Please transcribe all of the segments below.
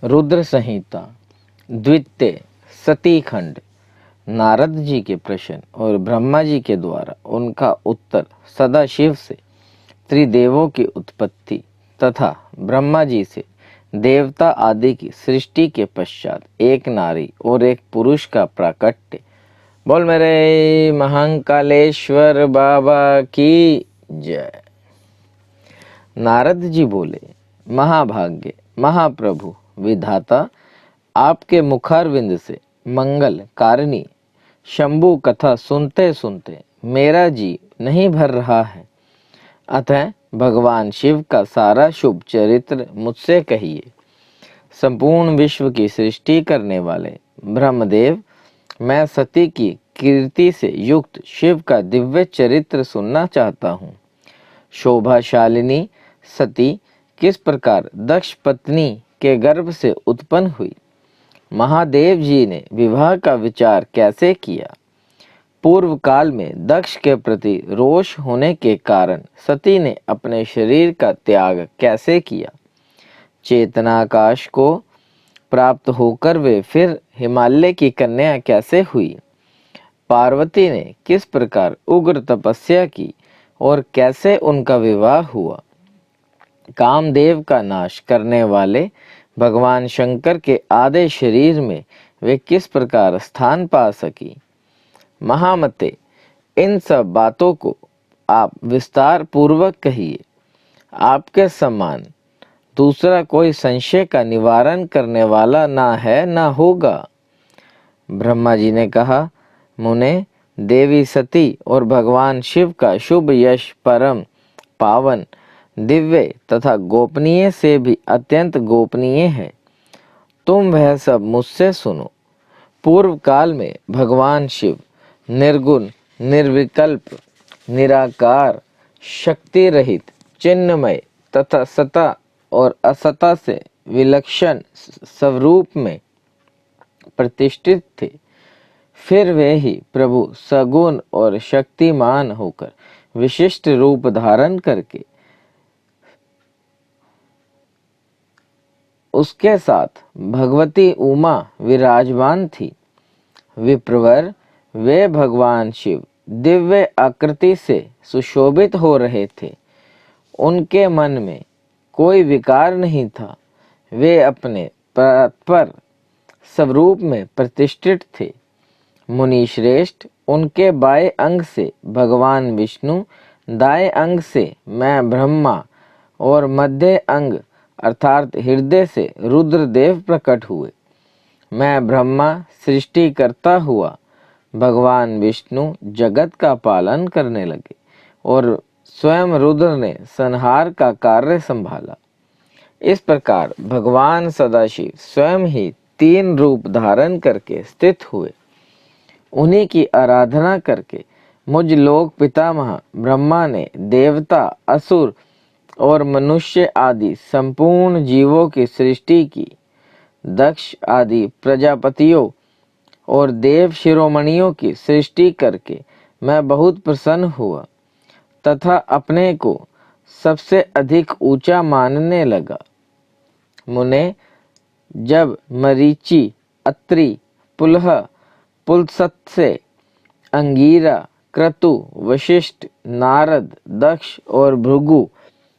रुद्र संहिता द्वितीय सती खंड। नारद जी के प्रश्न और ब्रह्मा जी के द्वारा उनका उत्तर। सदाशिव से त्रिदेवों की उत्पत्ति तथा ब्रह्मा जी से देवता आदि की सृष्टि के पश्चात एक नारी और एक पुरुष का प्राकट्य। बोल मेरे महाकालेश्वर बाबा की जय। नारद जी बोले, महाभाग्य महाप्रभु विधाता, आपके मुखारविंद से मंगल कारिणी शंभु कथा सुनते सुनते मेरा जी नहीं भर रहा है, अतः भगवान शिव का सारा शुभ चरित्र मुझसे कहिए। संपूर्ण विश्व की सृष्टि करने वाले ब्रह्मदेव, मैं सती की कीर्ति से युक्त शिव का दिव्य चरित्र सुनना चाहता हूँ। शोभाशालिनी सती किस प्रकार दक्ष पत्नी के गर्भ से उत्पन्न हुई? महादेव जी ने विवाह का विचार कैसे किया? पूर्व काल में दक्ष के प्रति रोष होने के कारण सती ने अपने शरीर का त्याग कैसे किया? चेतनाकाश को प्राप्त होकर वे फिर हिमालय की कन्या कैसे हुई? पार्वती ने किस प्रकार उग्र तपस्या की और कैसे उनका विवाह हुआ? कामदेव का नाश करने वाले भगवान शंकर के आधे शरीर में वे किस प्रकार स्थान पा सकी? महामते, इन सब बातों को आप विस्तार पूर्वक कहिए। आपके समान दूसरा कोई संशय का निवारण करने वाला ना है ना होगा। ब्रह्मा जी ने कहा, मुने, देवी सती और भगवान शिव का शुभ यश परम पावन दिव्य तथा गोपनीय से भी अत्यंत गोपनीय है। तुम वह सब मुझसे सुनो। पूर्व काल में भगवान शिव निर्गुण निर्विकल्प निराकार शक्ति रहित चिन्मय तथा सता और असता से विलक्षण स्वरूप में प्रतिष्ठित थे। फिर वे ही प्रभु सगुण और शक्तिमान होकर विशिष्ट रूप धारण करके उसके साथ भगवती उमा विराजमान थी। विप्रवर, वे भगवान शिव दिव्य आकृति से सुशोभित हो रहे थे। उनके मन में कोई विकार नहीं था। वे अपने पर स्वरूप में प्रतिष्ठित थे। मुनि श्रेष्ठ, उनके बाएं अंग से भगवान विष्णु, दाएं अंग से मैं ब्रह्मा और मध्य अंग अर्थात हृदय से रुद्रदेव प्रकट हुए। मैं ब्रह्मा सृष्टि करता हुआ, भगवान विष्णु जगत का पालन करने लगे और स्वयं रुद्र ने संहार का कार्य संभाला। इस प्रकार भगवान सदाशिव स्वयं ही तीन रूप धारण करके स्थित हुए। उन्हीं की आराधना करके मुझ लोक पितामह ब्रह्मा ने देवता, असुर और मनुष्य आदि संपूर्ण जीवों की सृष्टि की। दक्ष आदि प्रजापतियों और देव शिरोमणियों की सृष्टि करके मैं बहुत प्रसन्न हुआ तथा अपने को सबसे अधिक ऊंचा मानने लगा। मुने, जब मरीचि, अत्रि, पुलह, पुलत्स्य, अंगीरा, क्रतु, वशिष्ठ, नारद, दक्ष और भृगु,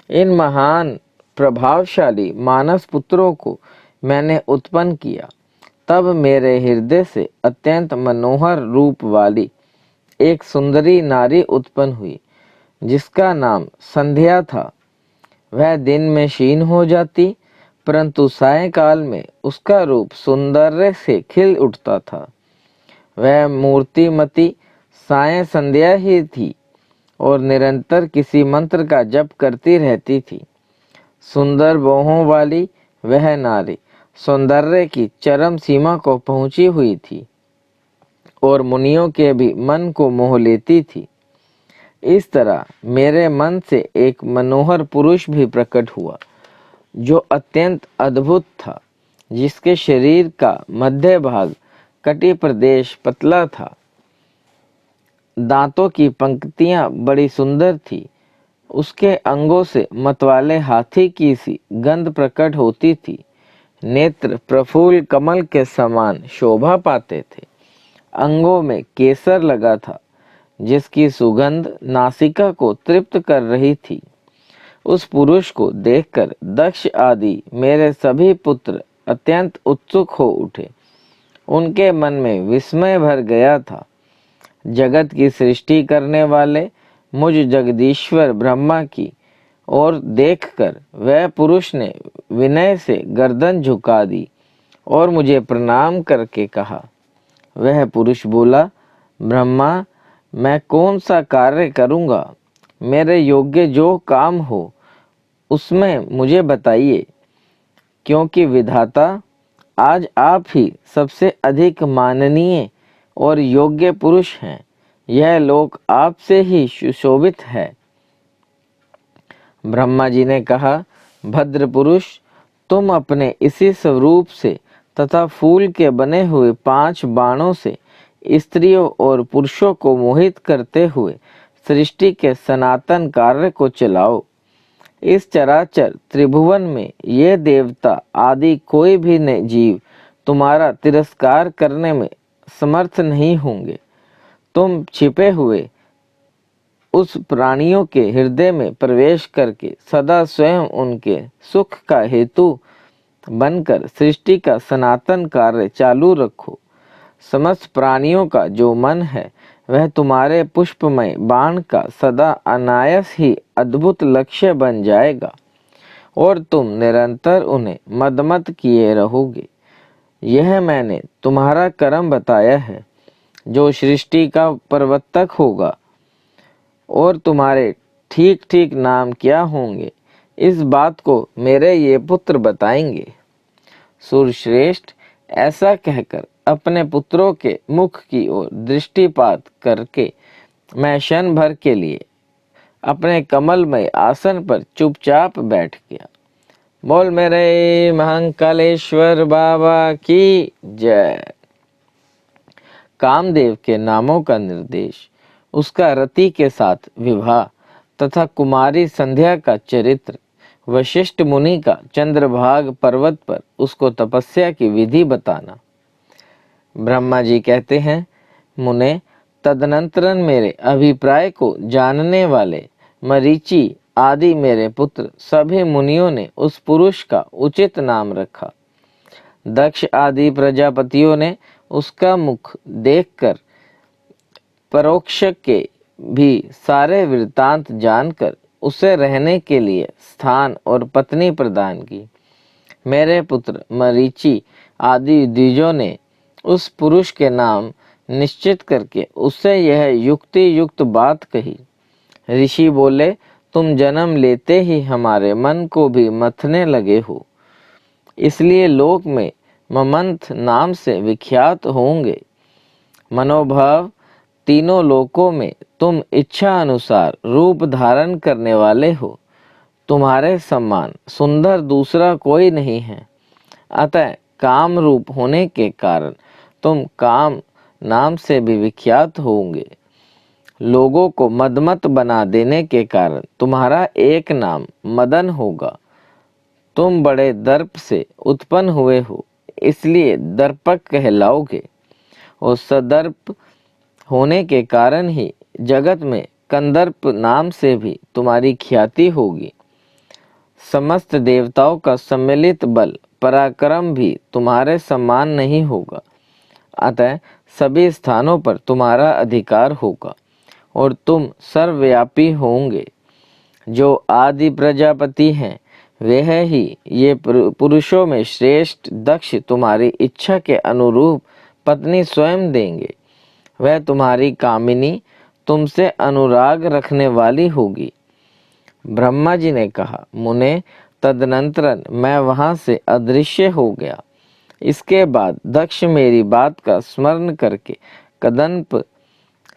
इन महान प्रभावशाली मानस पुत्रों को मैंने उत्पन्न किया, तब मेरे हृदय से अत्यंत मनोहर रूप वाली एक सुंदरी नारी उत्पन्न हुई, जिसका नाम संध्या था। वह दिन में क्षीण हो जाती, परंतु सायंकाल में उसका रूप सौंदर्य से खिल उठता था। वह मूर्तिमती सायं संध्या ही थी और निरंतर किसी मंत्र का जप करती रहती थी। सुंदर बाहों वाली वह नारी सौंदर्य की चरम सीमा को पहुंची हुई थी और मुनियों के भी मन को मोह लेती थी। इस तरह मेरे मन से एक मनोहर पुरुष भी प्रकट हुआ, जो अत्यंत अद्भुत था, जिसके शरीर का मध्य भाग कटी प्रदेश पतला था। दांतों की पंक्तियां बड़ी सुंदर थी। उसके अंगों से मतवाले हाथी की सी गंध प्रकट होती थी। नेत्र प्रफुल्ल कमल के समान शोभा पाते थे। अंगों में केसर लगा था, जिसकी सुगंध नासिका को तृप्त कर रही थी। उस पुरुष को देखकर दक्ष आदि मेरे सभी पुत्र अत्यंत उत्सुक हो उठे। उनके मन में विस्मय भर गया था। जगत की सृष्टि करने वाले मुझ जगदीश्वर ब्रह्मा की ओर देखकर वह पुरुष ने विनय से गर्दन झुका दी और मुझे प्रणाम करके कहा। वह पुरुष बोला, ब्रह्मा, मैं कौन सा कार्य करूँगा? मेरे योग्य जो काम हो उसमें मुझे बताइए, क्योंकि विधाता आज आप ही सबसे अधिक माननीय और योग्य पुरुष हैं। यह लोक आपसे ही सुशोभित है। ब्रह्मा जी ने कहा, भद्र पुरुष, तुम अपने इसी स्वरूप से तथा फूल के बने हुए 5 बाणों से स्त्रियों और पुरुषों को मोहित करते हुए सृष्टि के सनातन कार्य को चलाओ। इस चराचर त्रिभुवन में ये देवता आदि कोई भी जीव तुम्हारा तिरस्कार करने में समर्थ नहीं होंगे। तुम छिपे हुए उस प्राणियों के हृदय में प्रवेश करके सदा स्वयं उनके सुख का हेतु बनकर सृष्टि का सनातन कार्य चालू रखो। समस्त प्राणियों का जो मन है वह तुम्हारे पुष्पमय बाण का सदा अनायास ही अद्भुत लक्ष्य बन जाएगा और तुम निरंतर उन्हें मदमत किए रहोगे। यह मैंने तुम्हारा कर्म बताया है, जो सृष्टि का प्रवर्तक होगा। और तुम्हारे ठीक ठीक नाम क्या होंगे, इस बात को मेरे ये पुत्र बताएंगे। सूरश्रेष्ठ ऐसा कहकर अपने पुत्रों के मुख की ओर दृष्टिपात करके मैं क्षण भर के लिए अपने कमलमय आसन पर चुपचाप बैठ गया। बोल मेरे महाकालेश्वर बाबा की जय। कामदेव के नामों का निर्देश, उसका रति के साथ विवाह तथा कुमारी संध्या का चरित्र, वशिष्ठ मुनि का चंद्रभाग पर्वत पर उसको तपस्या की विधि बताना। ब्रह्मा जी कहते हैं, मुने, तदनंतरन मेरे अभिप्राय को जानने वाले मरीचि आदि मेरे पुत्र सभी मुनियों ने उस पुरुष का उचित नाम रखा। दक्ष आदि प्रजापतियों ने उसका मुख देखकर परोक्ष के भी सारे वृत्तांत जानकर उसे रहने के लिए स्थान और पत्नी प्रदान की। मेरे पुत्र मरीचि आदि द्विजों ने उस पुरुष के नाम निश्चित करके उससे यह युक्ति युक्त बात कही। ऋषि बोले, तुम जन्म लेते ही हमारे मन को भी मथने लगे हो, इसलिए लोक में ममंथ नाम से विख्यात होंगे। मनोभाव तीनों लोकों में तुम इच्छा अनुसार रूप धारण करने वाले हो। तुम्हारे समान सुंदर दूसरा कोई नहीं है। अतः काम रूप होने के कारण तुम काम नाम से भी विख्यात होंगे। लोगों को मदमत बना देने के कारण तुम्हारा एक नाम मदन होगा। तुम बड़े दर्प से उत्पन्न हुए हो, इसलिए दर्पक कहलाओगे और सदर्प होने के कारण ही जगत में कंदर्प नाम से भी तुम्हारी ख्याति होगी। समस्त देवताओं का सम्मिलित बल पराक्रम भी तुम्हारे समान नहीं होगा। अतः सभी स्थानों पर तुम्हारा अधिकार होगा और तुम सर्वव्यापी होंगे। जो आदि प्रजापति हैं वह ही ये पुरुषों में श्रेष्ठ दक्ष तुम्हारी इच्छा के अनुरूप पत्नी स्वयं देंगे। वह तुम्हारी कामिनी तुमसे अनुराग रखने वाली होगी। ब्रह्मा जी ने कहा, मुने, तदनंतरन मैं वहां से अदृश्य हो गया। इसके बाद दक्ष मेरी बात का स्मरण करके कदंप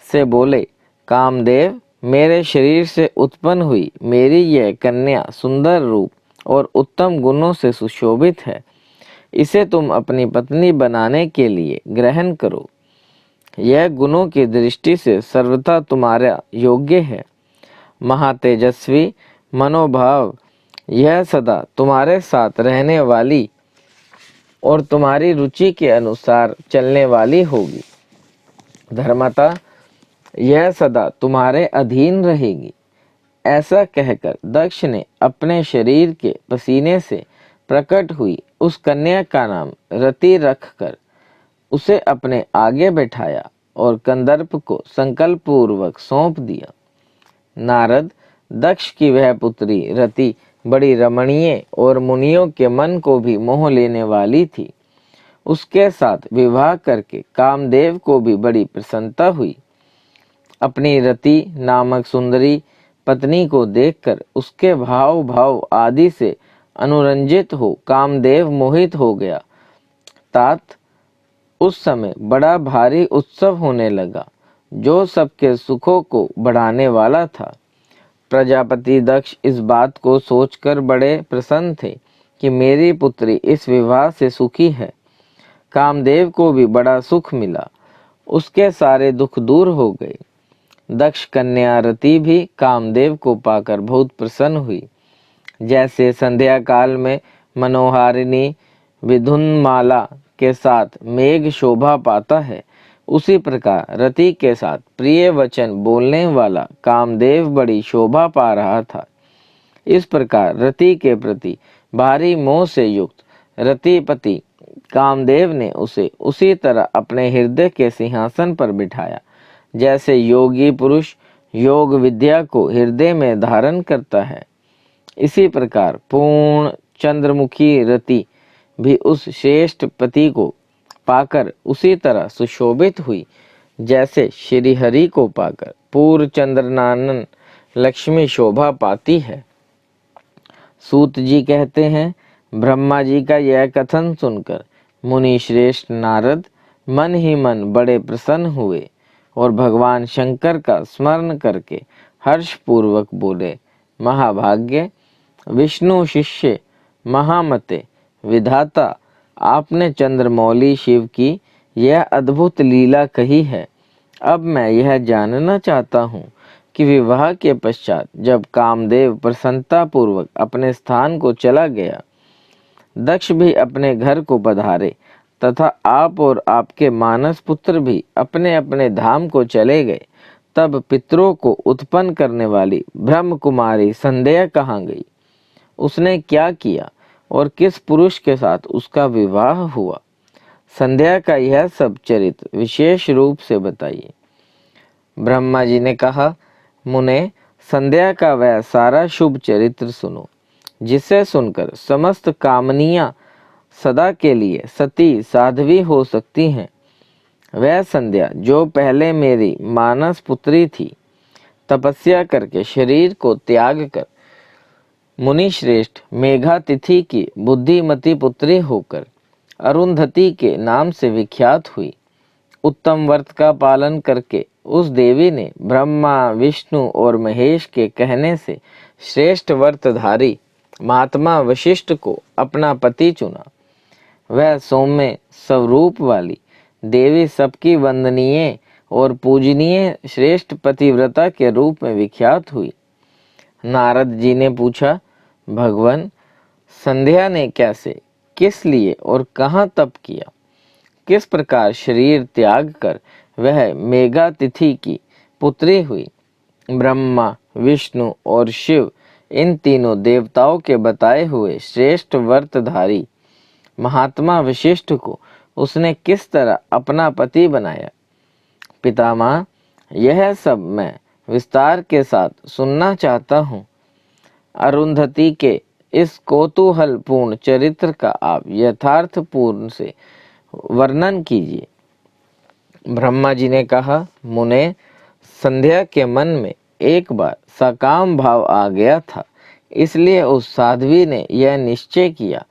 से बोले, कामदेव, मेरे शरीर से उत्पन्न हुई मेरी यह कन्या सुंदर रूप और उत्तम गुणों से सुशोभित है। इसे तुम अपनी पत्नी बनाने के लिए ग्रहण करो। यह गुणों की दृष्टि से सर्वथा तुम्हारा योग्य है। महातेजस्वी मनोभाव, यह सदा तुम्हारे साथ रहने वाली और तुम्हारी रुचि के अनुसार चलने वाली होगी। धर्मतः यह सदा तुम्हारे अधीन रहेगी। ऐसा कहकर दक्ष ने अपने शरीर के पसीने से प्रकट हुई उस कन्या का नाम रति रखकर उसे अपने आगे बैठाया और कंदर्प को संकल्प पूर्वक सौंप दिया। नारद, दक्ष की वह पुत्री रति बड़ी रमणीय और मुनियों के मन को भी मोह लेने वाली थी। उसके साथ विवाह करके कामदेव को भी बड़ी प्रसन्नता हुई। अपनी रति नामक सुंदरी पत्नी को देखकर उसके भाव भाव आदि से अनुरंजित हो कामदेव मोहित हो गया। तात उस समय बड़ा भारी उत्सव होने लगा, जो सबके सुखों को बढ़ाने वाला था। प्रजापति दक्ष इस बात को सोचकर बड़े प्रसन्न थे कि मेरी पुत्री इस विवाह से सुखी है। कामदेव को भी बड़ा सुख मिला, उसके सारे दुख दूर हो गए। दक्ष कन्या रति भी कामदेव को पाकर बहुत प्रसन्न हुई। जैसे संध्या काल में मनोहारिणी विधुनमाला के साथ मेघ शोभा पाता है, उसी प्रकार रति के साथ प्रिय वचन बोलने वाला कामदेव बड़ी शोभा पा रहा था। इस प्रकार रति के प्रति भारी मोह से युक्त रतिपति कामदेव ने उसे उसी तरह अपने हृदय के सिंहासन पर बिठाया, जैसे योगी पुरुष योग विद्या को हृदय में धारण करता है। इसी प्रकार पूर्ण चंद्रमुखी रति भी उस श्रेष्ठ पति को पाकर उसी तरह सुशोभित हुई, जैसे श्री हरि को पाकर पूर्ण चंद्रनानन लक्ष्मी शोभा पाती है। सूत जी कहते हैं, ब्रह्मा जी का यह कथन सुनकर मुनि श्रेष्ठ नारद मन ही मन बड़े प्रसन्न हुए और भगवान शंकर का स्मरण करके हर्ष पूर्वक बोले, महाभाग्य विष्णु शिष्य महामते विधाता, आपने चंद्रमौली शिव की यह अद्भुत लीला कही है। अब मैं यह जानना चाहता हूँ कि विवाह के पश्चात जब कामदेव प्रसन्नता पूर्वक अपने स्थान को चला गया, दक्ष भी अपने घर को पधारे तथा आप और आपके मानस पुत्र भी अपने अपने धाम को चले गए, तब पितरों को उत्पन्न करने वाली ब्रह्म कुमारी संध्या कहाँ गई? उसने क्या किया और किस पुरुष के साथ उसका विवाह हुआ? संध्या का यह सब चरित्र विशेष रूप से बताइए। ब्रह्मा जी ने कहा, मुने, संध्या का वह सारा शुभ चरित्र सुनो, जिसे सुनकर समस्त कामनियां सदा के लिए सती साध्वी हो सकती हैं। वह संध्या जो पहले मेरी मानस पुत्री थी, तपस्या करके शरीर को त्याग कर मुनि श्रेष्ठ मेघातिथि की बुद्धिमती पुत्री होकर अरुंधति के नाम से विख्यात हुई। उत्तम व्रत का पालन करके उस देवी ने ब्रह्मा विष्णु और महेश के कहने से श्रेष्ठ व्रतधारी महात्मा वशिष्ठ को अपना पति चुना। वह सौम्य स्वरूप वाली देवी सबकी वंदनीय और पूजनीय श्रेष्ठ पतिव्रता के रूप में विख्यात हुई। नारद जी ने पूछा, भगवान, संध्या ने कैसे, किस लिए और कहाँ तप किया? किस प्रकार शरीर त्याग कर वह मेघातिथि की पुत्री हुई? ब्रह्मा विष्णु और शिव इन तीनों देवताओं के बताए हुए श्रेष्ठ व्रतधारी महात्मा वशिष्ठ को उसने किस तरह अपना पति बनाया? पितामह, यह सब मैं विस्तार के साथ सुनना चाहता हूँ। अरुंधति के इस कौतूहलपूर्ण चरित्र का आप यथार्थ पूर्ण से वर्णन कीजिए। ब्रह्मा जी ने कहा, मुने, संध्या के मन में एक बार सकाम भाव आ गया था, इसलिए उस साध्वी ने यह निश्चय किया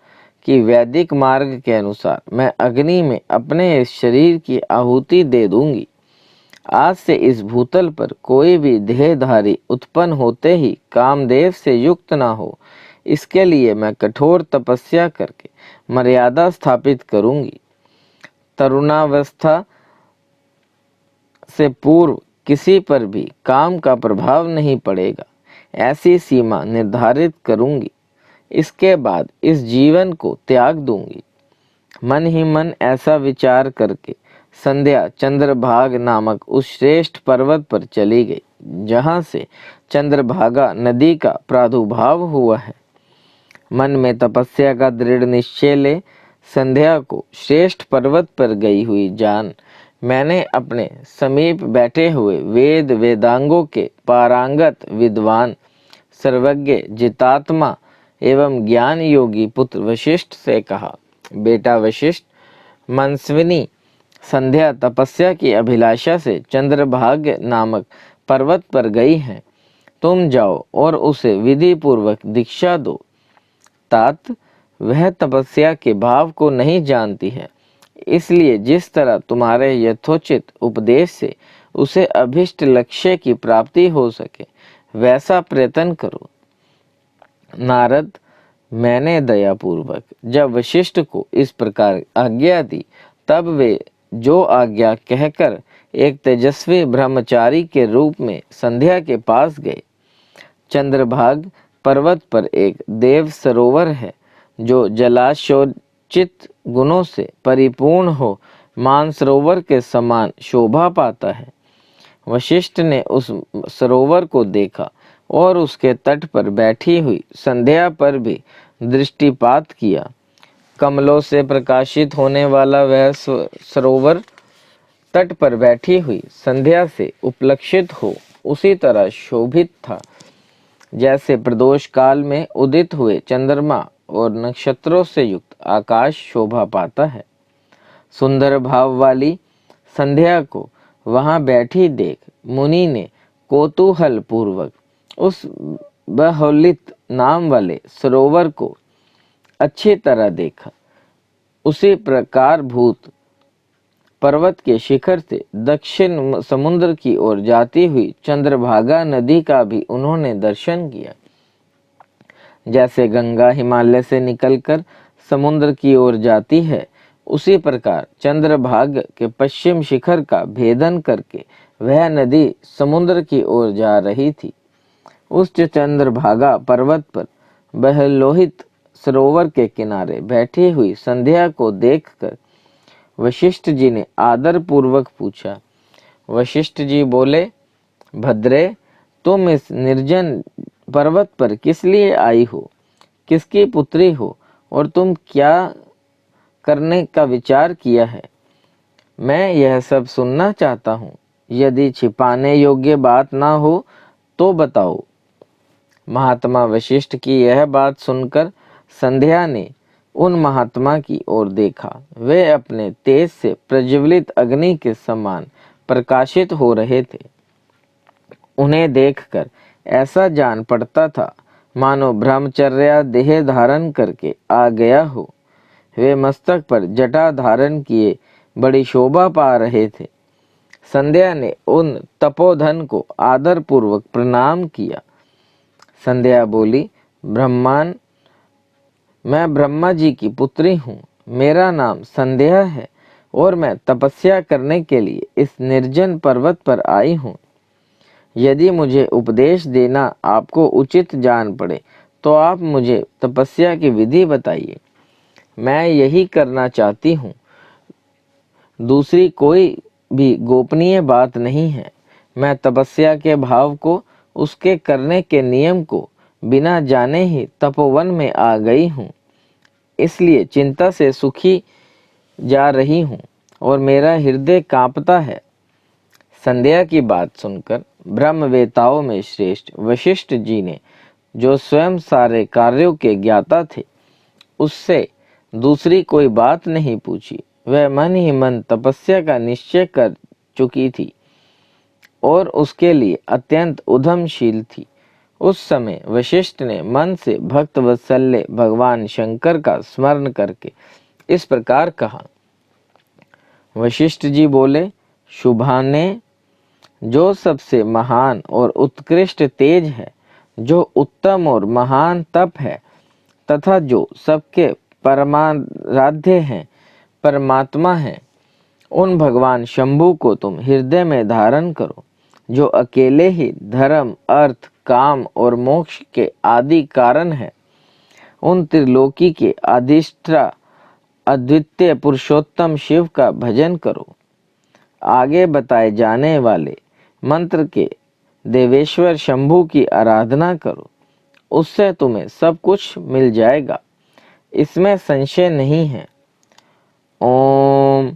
कि वैदिक मार्ग के अनुसार मैं अग्नि में अपने इस शरीर की आहुति दे दूंगी। आज से इस भूतल पर कोई भी देहधारी उत्पन्न होते ही कामदेव से युक्त ना हो, इसके लिए मैं कठोर तपस्या करके मर्यादा स्थापित करूंगी। तरुणावस्था से पूर्व किसी पर भी काम का प्रभाव नहीं पड़ेगा, ऐसी सीमा निर्धारित करूंगी। इसके बाद इस जीवन को त्याग दूंगी। मन ही मन ऐसा विचार करके संध्या चंद्रभाग नामक उस श्रेष्ठ पर्वत पर चली गई जहाँ से चंद्रभागा नदी का प्रादुर्भाव हुआ है। मन में तपस्या का दृढ़ निश्चय ले संध्या को श्रेष्ठ पर्वत पर गई हुई जान मैंने अपने समीप बैठे हुए वेद वेदांगों के पारंगत विद्वान सर्वज्ञ जितात्मा एवं ज्ञान योगी पुत्र वशिष्ठ से कहा, बेटा वशिष्ठ, मनस्विनी संध्या तपस्या की अभिलाषा से चंद्रभाग्य नामक पर्वत पर गई है। तुम जाओ और उसे विधि पूर्वक दीक्षा दो। तात, वह तपस्या के भाव को नहीं जानती है, इसलिए जिस तरह तुम्हारे यथोचित उपदेश से उसे अभिष्ट लक्ष्य की प्राप्ति हो सके वैसा प्रयत्न करो। नारद, मैंने दयापूर्वक जब वशिष्ठ को इस प्रकार आज्ञा दी तब वे जो आज्ञा कहकर एक तेजस्वी ब्रह्मचारी के रूप में संध्या के पास गए। चंद्रभाग पर्वत पर एक देव सरोवर है जो जलाशोचित गुणों से परिपूर्ण हो मानसरोवर के समान शोभा पाता है। वशिष्ठ ने उस सरोवर को देखा और उसके तट पर बैठी हुई संध्या पर भी दृष्टिपात किया। कमलों से प्रकाशित होने वाला वह सरोवर तट पर बैठी हुई संध्या से उपलक्षित हो उसी तरह शोभित था जैसे प्रदोष काल में उदित हुए चंद्रमा और नक्षत्रों से युक्त आकाश शोभा पाता है। सुंदर भाव वाली संध्या को वहां बैठी देख मुनि ने कौतूहल पूर्वक उस बहुलित नाम वाले सरोवर को अच्छी तरह देखा। उसी प्रकार भूत पर्वत के शिखर से दक्षिण समुद्र की ओर जाती हुई चंद्रभागा नदी का भी उन्होंने दर्शन किया। जैसे गंगा हिमालय से निकलकर समुद्र की ओर जाती है, उसी प्रकार चंद्रभाग के पश्चिम शिखर का भेदन करके वह नदी समुद्र की ओर जा रही थी। उस चंद्रभागा पर्वत पर बहलोहित सरोवर के किनारे बैठी हुई संध्या को देखकर वशिष्ठ जी ने आदर पूर्वक पूछा। वशिष्ठ जी बोले, भद्रे, तुम इस निर्जन पर्वत पर किस लिए आई हो? किसकी पुत्री हो और तुम क्या करने का विचार किया है? मैं यह सब सुनना चाहता हूँ। यदि छिपाने योग्य बात ना हो तो बताओ। महात्मा वशिष्ठ की यह बात सुनकर संध्या ने उन महात्मा की ओर देखा। वे अपने तेज से प्रज्वलित अग्नि के समान प्रकाशित हो रहे थे। उन्हें देखकर ऐसा जान पड़ता था मानो ब्रह्मचर्या देह धारण करके आ गया हो। वे मस्तक पर जटा धारण किए बड़ी शोभा पा रहे थे। संध्या ने उन तपोधन को आदर पूर्वक प्रणाम किया। संध्या बोली, ब्रह्मान, मैं ब्रह्मा जी की पुत्री हूँ। मेरा नाम संध्या है और मैं तपस्या करने के लिए इस निर्जन पर्वत पर आई हूँ। यदि मुझे उपदेश देना आपको उचित जान पड़े तो आप मुझे तपस्या की विधि बताइए। मैं यही करना चाहती हूँ, दूसरी कोई भी गोपनीय बात नहीं है। मैं तपस्या के भाव को, उसके करने के नियम को बिना जाने ही तपोवन में आ गई हूँ, इसलिए चिंता से सुखी जा रही हूँ और मेरा हृदय कांपता है। संध्या की बात सुनकर ब्रह्मवेताओं में श्रेष्ठ वशिष्ठ जी ने, जो स्वयं सारे कार्यों के ज्ञाता थे, उससे दूसरी कोई बात नहीं पूछी। वह मन ही मन तपस्या का निश्चय कर चुकी थी और उसके लिए अत्यंत उद्यमशील थी। उस समय वशिष्ठ ने मन से भक्त वत्सल्य भगवान शंकर का स्मरण करके इस प्रकार कहा। वशिष्ठ जी बोले, शुभाने, जो सबसे महान और उत्कृष्ट तेज है, जो उत्तम और महान तप है तथा जो सबके परमाराध्य हैं, परमात्मा हैं, उन भगवान शंभु को तुम हृदय में धारण करो, जो अकेले ही धर्म, अर्थ, काम और मोक्ष के आदि कारण है। उन त्रिलोकी के अधिष्ठा अद्वितीय पुरुषोत्तम शिव का भजन करो। आगे बताए जाने वाले मंत्र के देवेश्वर शंभु की आराधना करो, उससे तुम्हें सब कुछ मिल जाएगा, इसमें संशय नहीं है। ओम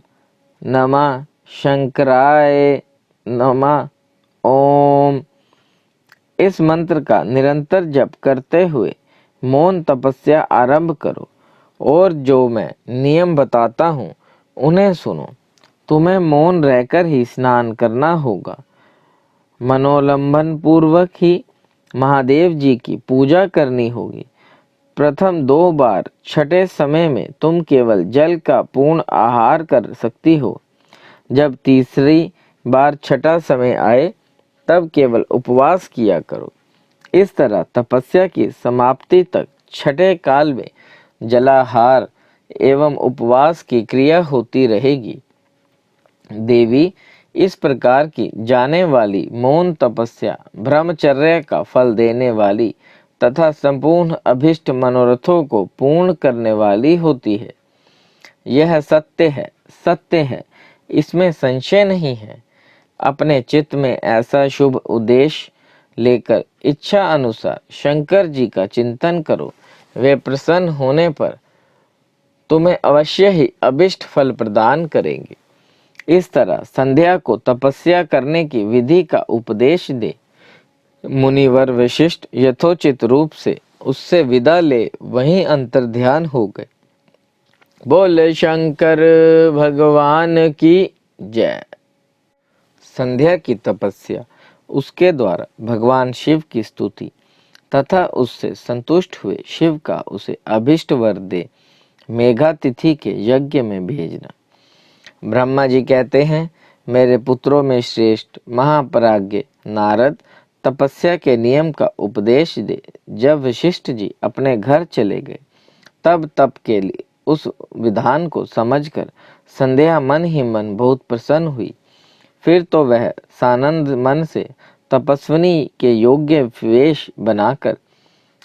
नमः शंकराय नमः। ओम। इस मंत्र का निरंतर जप करते हुए मौन तपस्या आरंभ करो और जो मैं नियम बताता हूँ उन्हें सुनो। तुम्हें मौन रहकर ही स्नान करना होगा। मनोलंबन पूर्वक ही महादेव जी की पूजा करनी होगी। प्रथम 2 बार छठे समय में तुम केवल जल का पूर्ण आहार कर सकती हो। जब तीसरी बार छठा समय आए तब केवल उपवास किया करो। इस तरह तपस्या की समाप्ति तक छठे काल में जलाहार एवं उपवास की क्रिया होती रहेगी। देवी, इस प्रकार की जाने वाली मौन तपस्या ब्रह्मचर्य का फल देने वाली तथा संपूर्ण अभिष्ट मनोरथों को पूर्ण करने वाली होती है। यह सत्य है, सत्य है, इसमें संशय नहीं है। अपने चित्त में ऐसा शुभ उद्देश्य लेकर इच्छा अनुसार शंकर जी का चिंतन करो। वे प्रसन्न होने पर तुम्हें अवश्य ही अभिष्ट फल प्रदान करेंगे। इस तरह संध्या को तपस्या करने की विधि का उपदेश दे मुनिवर वशिष्ठ यथोचित रूप से उससे विदा ले वहीं अंतर ध्यान हो गए। बोले शंकर भगवान की जय। संध्या की तपस्या, उसके द्वारा भगवान शिव की स्तुति तथा उससे संतुष्ट हुए शिव का उसे अभिष्ट वर दे मेघा तिथि के यज्ञ में भेजना। ब्रह्मा जी कहते हैं, मेरे पुत्रों में श्रेष्ठ महापराज्ञ नारद तपस्या के नियम का उपदेश दे। जब वशिष्ठ जी अपने घर चले गए तब तप के लिए उस विधान को समझकर संध्या मन ही मन बहुत प्रसन्न हुई। फिर तो वह सानंद मन से तपस्विनी के योग्य वेश बनाकर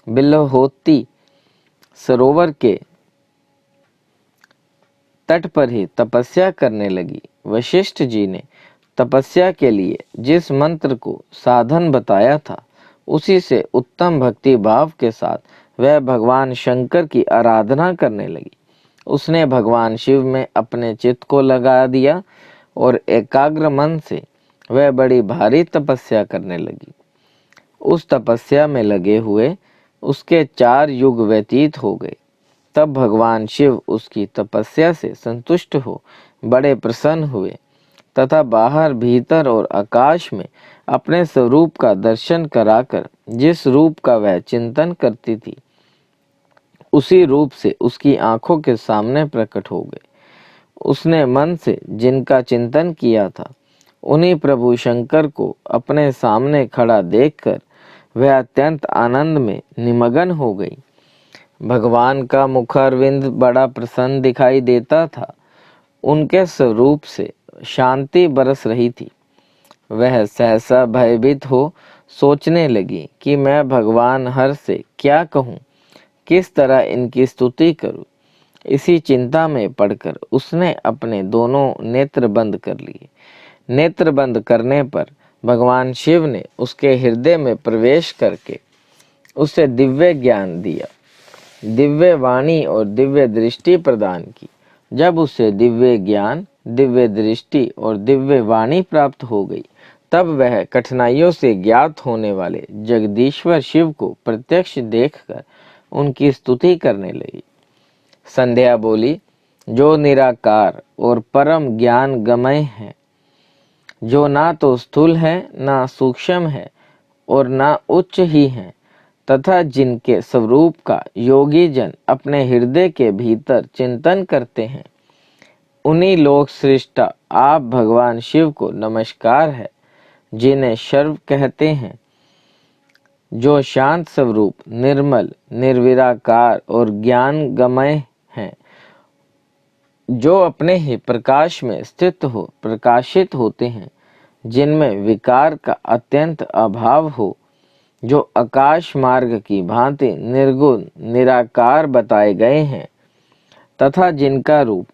बिल्होती सरोवर के तट पर ही तपस्या करने लगी। वशिष्ठ जी ने तपस्या के लिए जिस मंत्र को साधन बताया था उसी से उत्तम भक्ति भाव के साथ वह भगवान शंकर की आराधना करने लगी। उसने भगवान शिव में अपने चित्त को लगा दिया और एकाग्र मन से वह बड़ी भारी तपस्या करने लगी। उस तपस्या में लगे हुए उसके 4 युग व्यतीत हो गए। तब भगवान शिव उसकी तपस्या से संतुष्ट हो बड़े प्रसन्न हुए तथा बाहर भीतर और आकाश में अपने स्वरूप का दर्शन कराकर जिस रूप का वह चिंतन करती थी उसी रूप से उसकी आंखों के सामने प्रकट हो गए। उसने मन से जिनका चिंतन किया था उन्हीं प्रभु शंकर को अपने सामने खड़ा देखकर वह अत्यंत आनंद में निमग्न हो गई। भगवान का मुखारविंद बड़ा प्रसन्न दिखाई देता था। उनके स्वरूप से शांति बरस रही थी। वह सहसा भयभीत हो सोचने लगी कि मैं भगवान हर से क्या कहूँ, किस तरह इनकी स्तुति करूँ। इसी चिंता में पड़कर उसने अपने दोनों नेत्र बंद कर लिए। नेत्र बंद करने पर भगवान शिव ने उसके हृदय में प्रवेश करके उसे दिव्य ज्ञान दिया, दिव्य वाणी और दिव्य दृष्टि प्रदान की। जब उसे दिव्य ज्ञान, दिव्य दृष्टि और दिव्य वाणी प्राप्त हो गई तब वह कठिनाइयों से ज्ञात होने वाले जगदीश्वर शिव को प्रत्यक्ष देखकर उनकी स्तुति करने लगी। संध्या बोली, जो निराकार और परम ज्ञान गमय है, जो ना तो स्थूल है ना सूक्ष्म है और ना उच्च ही है, तथा जिनके स्वरूप का योगी जन अपने हृदय के भीतर चिंतन करते हैं, उन्हीं लोक सृष्टा आप भगवान शिव को नमस्कार है। जिन्हें सर्व कहते हैं, जो शांत स्वरूप, निर्मल, निर्विराकार और ज्ञान गमय हैं, जो अपने ही प्रकाश में स्थित हो प्रकाशित होते हैं, जिनमें विकार का अत्यंत अभाव हो, जो आकाश मार्ग की भांति निर्गुण निराकार बताए गए हैं तथा जिनका रूप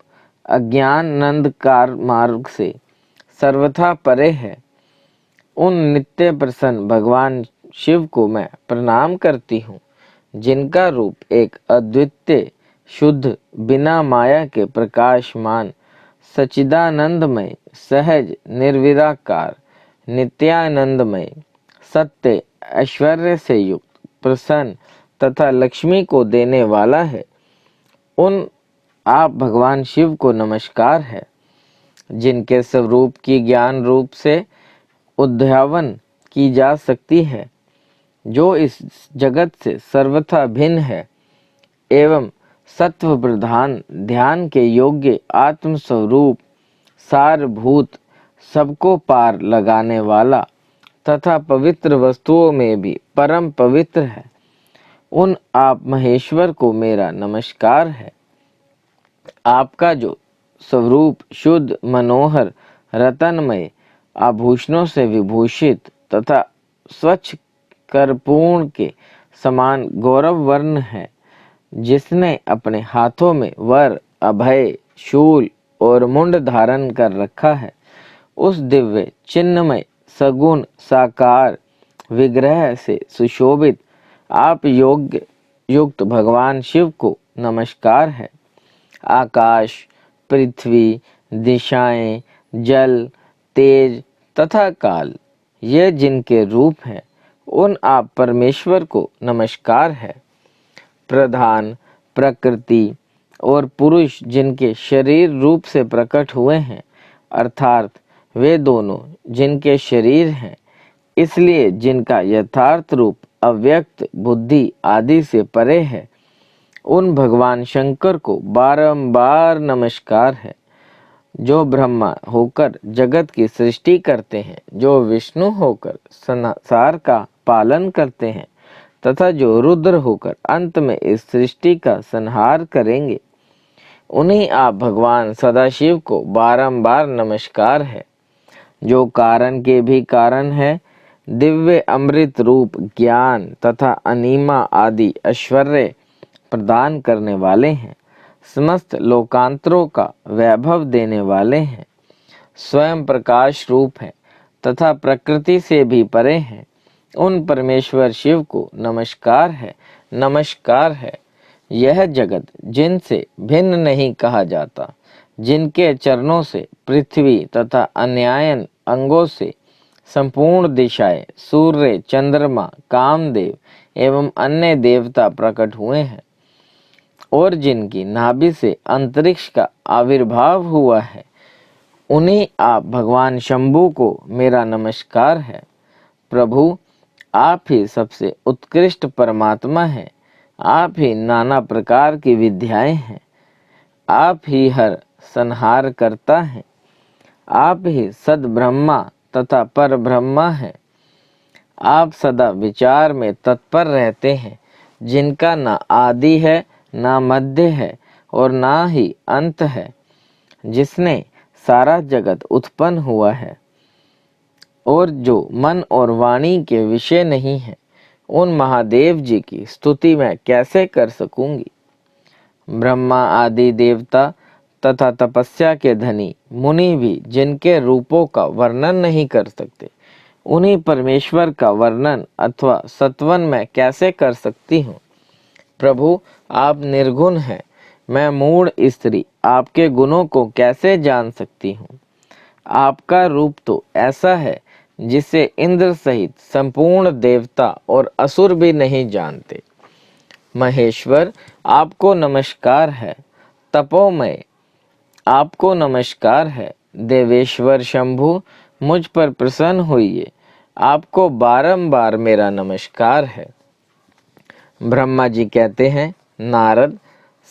अज्ञानंधकार मार्ग से सर्वथा परे है, उन नित्य प्रसन्न भगवान शिव को मैं प्रणाम करती हूँ, जिनका रूप एक अद्वितीय शुद्ध बिना माया के प्रकाशमान सच्चिदानंदमय सहज निर्विराकार नित्यानंदमय सत्य ऐश्वर्य से युक्त प्रसन्न तथा लक्ष्मी को देने वाला है। उन आप भगवान शिव को नमस्कार है, जिनके स्वरूप की ज्ञान रूप से उद्भावन की जा सकती है, जो इस जगत से सर्वथा भिन्न है एवं सत्व प्रधान ध्यान के योग्य आत्म स्वरूप सारभूत सबको पार लगाने वाला तथा पवित्र वस्तुओं में भी परम पवित्र है। उन आप महेश्वर को मेरा नमस्कार है। आपका जो स्वरूप शुद्ध मनोहर रतनमय आभूषणों से विभूषित तथा स्वच्छ कर्पूर्ण के समान गौरव वर्ण है, जिसने अपने हाथों में वर अभय शूल और मुंड धारण कर रखा है, उस दिव्य चिन्मय सगुण साकार विग्रह से सुशोभित आप योग्य युक्त भगवान शिव को नमस्कार है। आकाश पृथ्वी दिशाएं जल तेज तथा काल ये जिनके रूप हैं, उन आप परमेश्वर को नमस्कार है। प्रधान प्रकृति और पुरुष जिनके शरीर रूप से प्रकट हुए हैं, अर्थात वे दोनों जिनके शरीर हैं, इसलिए जिनका यथार्थ रूप अव्यक्त बुद्धि आदि से परे है, उन भगवान शंकर को बारंबार नमस्कार है। जो ब्रह्मा होकर जगत की सृष्टि करते हैं, जो विष्णु होकर संसार का पालन करते हैं तथा जो रुद्र होकर अंत में इस सृष्टि का संहार करेंगे, उन्हीं आप भगवान सदाशिव को बारंबार नमस्कार है। जो कारण के भी कारण है, दिव्य अमृत रूप ज्ञान तथा अनीमा आदि ऐश्वर्य प्रदान करने वाले हैं, समस्त लोकांतरों का वैभव देने वाले हैं, स्वयं प्रकाश रूप है तथा प्रकृति से भी परे हैं, उन परमेश्वर शिव को नमस्कार है, नमस्कार है। यह जगत जिनसे भिन्न नहीं कहा जाता, जिनके चरणों से पृथ्वी तथा अन्यायन अंगों से संपूर्ण दिशाएं सूर्य चंद्रमा कामदेव एवं अन्य देवता प्रकट हुए हैं, और जिनकी नाभि से अंतरिक्ष का आविर्भाव हुआ है, उन्हीं आप भगवान शंभु को मेरा नमस्कार है। प्रभु, आप ही सबसे उत्कृष्ट परमात्मा हैं, आप ही नाना प्रकार की विद्याएं हैं, आप ही हर संहार करता है, आप ही सद ब्रह्मा तथा पर ब्रह्मा हैं। आप सदा विचार में तत्पर रहते हैं, जिनका ना आदि है ना मध्य है और ना ही अंत है, जिसने सारा जगत उत्पन्न हुआ है और जो मन और वाणी के विषय नहीं है, उन महादेव जी की स्तुति मैं कैसे कर सकूंगी। ब्रह्मा आदि देवता तथा तपस्या के धनी मुनि भी जिनके रूपों का वर्णन नहीं कर सकते, उन्हीं परमेश्वर का वर्णन अथवा सत्वन मैं कैसे कर सकती हूँ। प्रभु, आप निर्गुण हैं, मैं मूढ़ स्त्री आपके गुणों को कैसे जान सकती हूँ। आपका रूप तो ऐसा है जिसे इंद्र सहित संपूर्ण देवता और असुर भी नहीं जानते। महेश्वर, आपको नमस्कार है। तपोमय, आपको नमस्कार है। देवेश्वर शंभु, मुझ पर प्रसन्न होइए, आपको बारंबार मेरा नमस्कार है। ब्रह्मा जी कहते हैं, नारद,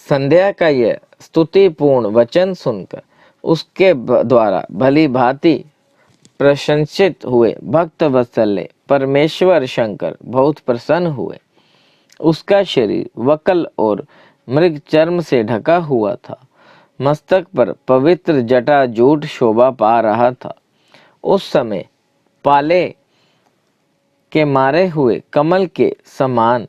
संध्या का यह स्तुतिपूर्ण वचन सुनकर उसके द्वारा भली भांति प्रशंसित हुए भक्त वत्सल्य परमेश्वर शंकर बहुत प्रसन्न हुए। उसका शरीर वकल और मृग चर्म से ढका हुआ था, मस्तक पर पवित्र जटा जूट शोभा पा रहा था। उस समय पाले के मारे हुए कमल के समान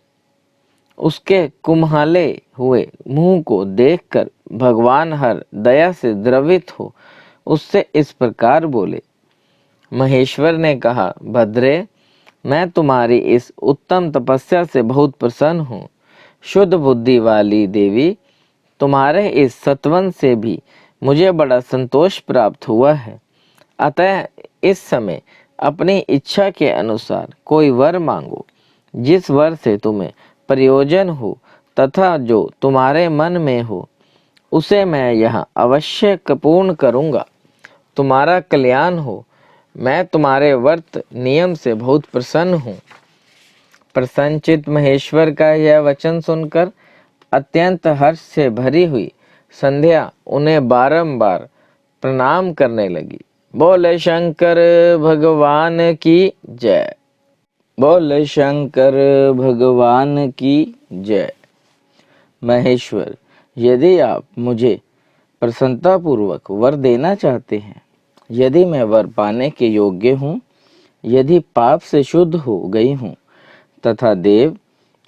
उसके कुम्हाले हुए मुंह को देखकर भगवान हर दया से द्रवित हो उससे इस प्रकार बोले। महेश्वर ने कहा, भद्रे, मैं तुम्हारी इस उत्तम तपस्या से बहुत प्रसन्न हूँ। शुद्ध बुद्धि वाली देवी, तुम्हारे इस सत्वन से भी मुझे बड़ा संतोष प्राप्त हुआ है। अतः इस समय अपनी इच्छा के अनुसार कोई वर मांगो, जिस वर से तुम्हें प्रयोजन हो तथा जो तुम्हारे मन में हो, उसे मैं यहाँ अवश्य पूर्ण करूँगा। तुम्हारा कल्याण हो। मैं तुम्हारे व्रत नियम से बहुत प्रसन्न हूँ। प्रसन्नचित्त महेश्वर का यह वचन सुनकर अत्यंत हर्ष से भरी हुई संध्या उन्हें बारंबार प्रणाम करने लगी। बोले शंकर भगवान की जय। बोले शंकर भगवान की जय। महेश्वर, यदि आप मुझे प्रसन्नतापूर्वक वर देना चाहते हैं, यदि मैं वर पाने के योग्य हूँ, यदि पाप से शुद्ध हो गई हूँ, तथा देव,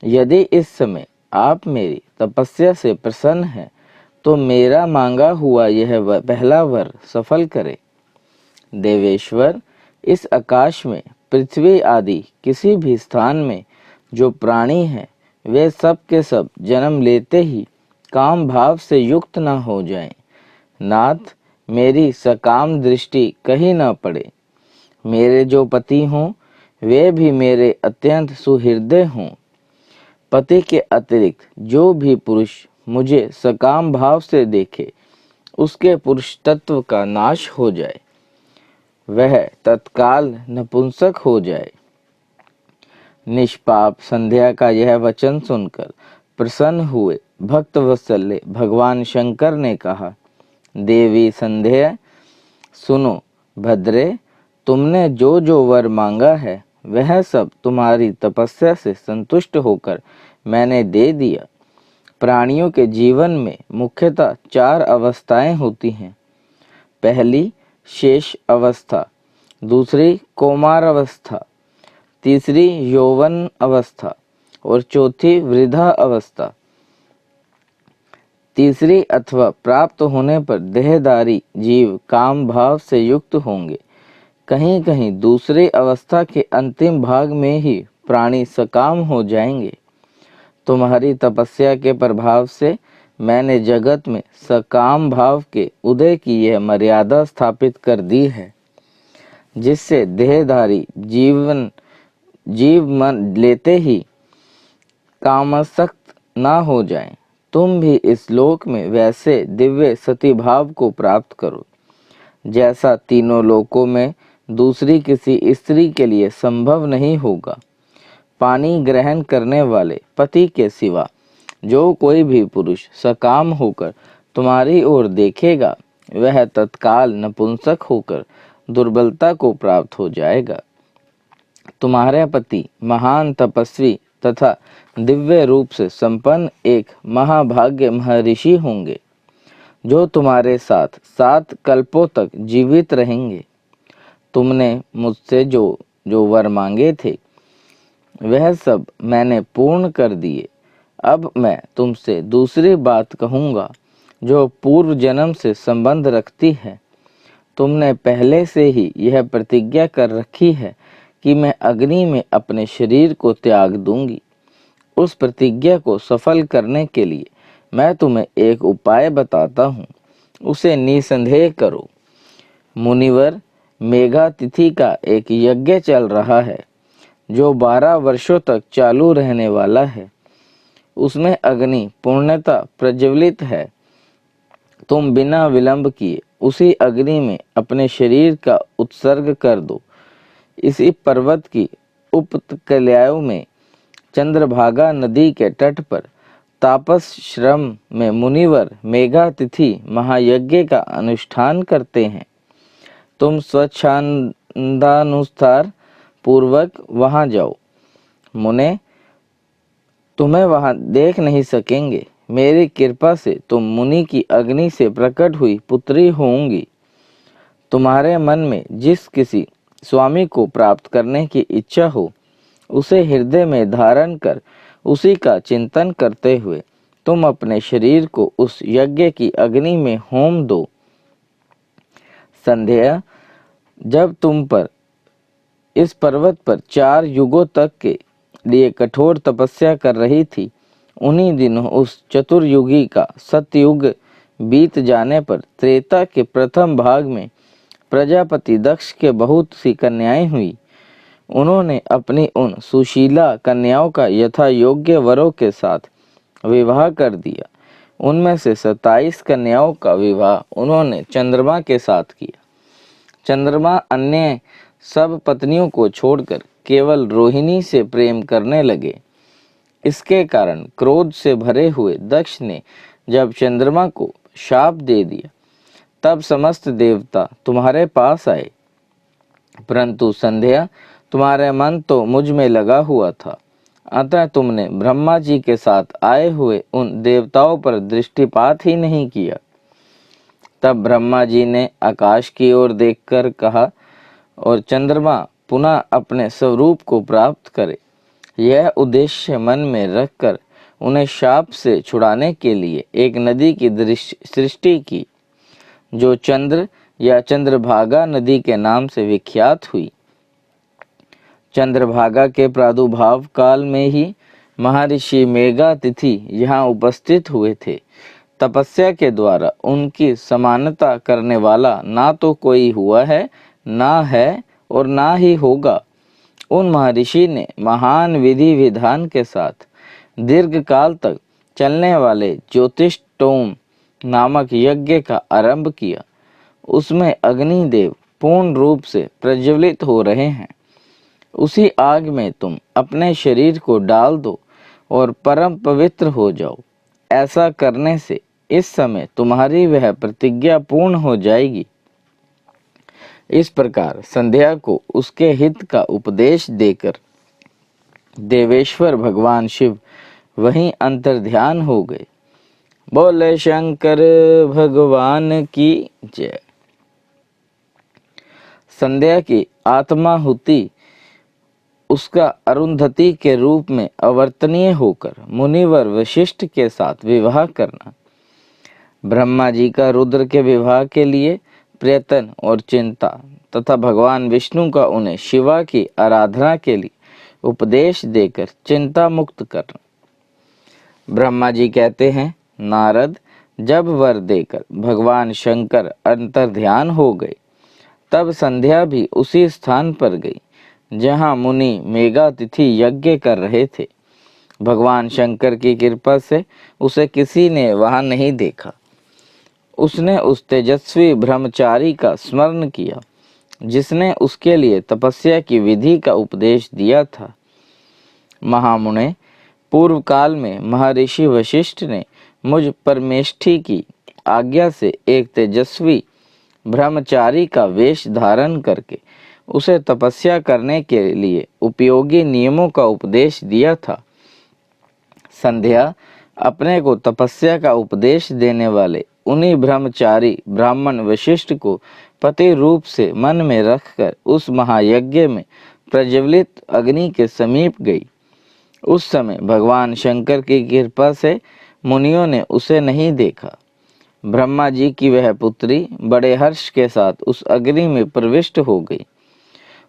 यदि इस समय आप मेरी तपस्या से प्रसन्न हैं, तो मेरा मांगा हुआ यह पहला वर सफल करे। देवेश्वर, इस आकाश में पृथ्वी आदि किसी भी स्थान में जो प्राणी हैं, वे सब के सब जन्म लेते ही काम भाव से युक्त न हो जाएं। नाथ, मेरी सकाम दृष्टि कहीं न पड़े। मेरे जो पति हों, वे भी मेरे अत्यंत सुहृदय हों। पति के अतिरिक्त जो भी पुरुष मुझे सकाम भाव से देखे, उसके पुरुष तत्व का नाश हो जाए, वह तत्काल नपुंसक हो जाए। निष्पाप संध्या का यह वचन सुनकर प्रसन्न हुए भक्त वत्सल्य भगवान शंकर ने कहा, देवी संध्या, सुनो भद्रे, तुमने जो जो वर मांगा है, वह सब तुम्हारी तपस्या से संतुष्ट होकर मैंने दे दिया। प्राणियों के जीवन में मुख्यतः 4 अवस्थाएं होती हैं। पहली शेष अवस्था, दूसरी कौमार अवस्था, तीसरी यौवन अवस्था और चौथी वृद्धा अवस्था। तीसरी अथवा प्राप्त होने पर देहधारी जीव काम भाव से युक्त होंगे। कहीं कहीं दूसरी अवस्था के अंतिम भाग में ही प्राणी सकाम हो जाएंगे। तुम्हारी तपस्या के प्रभाव से मैंने जगत में सकाम भाव के उदय की यह मर्यादा स्थापित कर दी है, जिससे देहधारी जीव मन लेते ही कामासक्त ना हो जाएं। तुम भी इस लोक में वैसे दिव्य सती भाव को प्राप्त करो, जैसा तीनों लोकों में दूसरी किसी स्त्री के लिए संभव नहीं होगा। पानी ग्रहण करने वाले पति के सिवा जो कोई भी पुरुष सकाम होकर तुम्हारी ओर देखेगा, वह तत्काल नपुंसक होकर दुर्बलता को प्राप्त हो जाएगा। तुम्हारे पति महान तपस्वी तथा दिव्य रूप से संपन्न एक महाभाग्य महर्षि होंगे, जो तुम्हारे साथ 7 कल्पों तक जीवित रहेंगे। तुमने मुझसे जो वर मांगे थे, वह सब मैंने पूर्ण कर दिए। अब मैं तुमसे दूसरी बात कहूँगा, जो पूर्व जन्म से संबंध रखती है। तुमने पहले से ही यह प्रतिज्ञा कर रखी है कि मैं अग्नि में अपने शरीर को त्याग दूंगी। उस प्रतिज्ञा को सफल करने के लिए मैं तुम्हें एक उपाय बताता हूँ, उसे निसंदेह करो। मुनिवर, मेघा तिथि का एक यज्ञ चल रहा है, जो 12 वर्षों तक चालू रहने वाला है। उसमें अग्नि पूर्णतः प्रज्वलित है। तुम बिना विलंब किए उसी अग्नि में अपने शरीर का उत्सर्ग कर दो। इसी पर्वत की उपत्यकाओं में चंद्रभागा नदी के तट पर तापस श्रम में मुनिवर मेघा तिथि महायज्ञ का अनुष्ठान करते हैं। तुम स्वच्छंदानुसार पूर्वक वहां जाओ। मुने तुम्हें वहां देख नहीं सकेंगे। मेरी कृपा से तुम मुनि की अग्नि से प्रकट हुई पुत्री होंगी। तुम्हारे मन में जिस किसी स्वामी को प्राप्त करने की इच्छा हो, उसे हृदय में धारण कर उसी का चिंतन करते हुए तुम अपने शरीर को उस यज्ञ की अग्नि में होम दो। संध्या जब तुम पर इस पर्वत पर 4 युगों तक के लिए कठोर तपस्या कर रही थी, उन्हीं दिनों उस चतुर्युगी का सतयुग बीत जाने पर त्रेता के प्रथम भाग में प्रजापति दक्ष के बहुत सी कन्याएं हुई। उन्होंने अपनी उन सुशीला कन्याओं का यथा योग्य वरों के साथ विवाह कर दिया। उनमें से 27 कन्याओं का विवाह उन्होंने चंद्रमा के साथ किया। चंद्रमा अन्य सब पत्नियों को छोड़कर केवल रोहिणी से प्रेम करने लगे। इसके कारण क्रोध से भरे हुए दक्ष ने जब चंद्रमा को शाप दे दिया, तब समस्त देवता तुम्हारे पास आए, परंतु संध्या तुम्हारा मन तो मुझ में लगा हुआ था, अतः तुमने ब्रह्मा जी के साथ आए हुए उन देवताओं पर दृष्टिपात ही नहीं किया। तब ब्रह्मा जी ने आकाश की ओर देखकर कहा, और चंद्रमा पुनः अपने स्वरूप को प्राप्त करे, यह उद्देश्य मन में रखकर उन्हें शाप से छुड़ाने के लिए एक नदी की सृष्टि की, जो चंद्र या चंद्रभागा नदी के नाम से विख्यात हुई। चंद्रभागा के प्रादुर्भाव काल में ही महर्षि मेघातिथि यहाँ उपस्थित हुए थे। तपस्या के द्वारा उनकी समानता करने वाला ना तो कोई हुआ है, ना है और ना ही होगा। उन महर्षि ने महान विधि विधान के साथ दीर्घ काल तक चलने वाले ज्योतिष्टोम नामक यज्ञ का आरंभ किया। उसमें अग्निदेव पूर्ण रूप से प्रज्वलित हो रहे हैं। उसी आग में तुम अपने शरीर को डाल दो और परम पवित्र हो जाओ। ऐसा करने से इस समय तुम्हारी वह प्रतिज्ञा पूर्ण हो जाएगी। इस प्रकार संध्या को उसके हित का उपदेश देकर देवेश्वर भगवान शिव वहीं अंतर्ध्यान हो गए। बोले शंकर भगवान की जय। संध्या की आत्माहुति उसका अरुंधति के रूप में अवर्तनीय होकर मुनिवर वशिष्ठ के साथ विवाह करना, ब्रह्मा जी का रुद्र के विवाह के लिए प्रयत्न और चिंता तथा भगवान विष्णु का उन्हें शिवा की आराधना के लिए उपदेश देकर चिंता मुक्त करना। ब्रह्मा जी कहते हैं, नारद जब वर देकर भगवान शंकर अंतर्ध्यान हो गए, तब संध्या भी उसी स्थान पर गई जहाँ मुनि मेघातिथि यज्ञ कर रहे थे। भगवान शंकर की कृपा से उसे किसी ने वहां नहीं देखा। उसने उस तेजस्वी ब्रह्मचारी का स्मरण किया जिसने उसके लिए तपस्या की विधि का उपदेश दिया था। महामुने, पूर्व काल में महर्षि वशिष्ठ ने मुझ परमेष्ठी की आज्ञा से एक तेजस्वी ब्रह्मचारी का वेश धारण करके उसे तपस्या करने के लिए उपयोगी नियमों का उपदेश दिया था। संध्या अपने को तपस्या का उपदेश देने वाले उन्हीं ब्रह्मचारी ब्राह्मण वशिष्ठ को पति रूप से मन में रखकर उस महायज्ञ में प्रज्वलित अग्नि के समीप गई। उस समय भगवान शंकर की कृपा से मुनियों ने उसे नहीं देखा। ब्रह्मा जी की वह पुत्री बड़े हर्ष के साथ उस अग्नि में प्रविष्ट हो गई।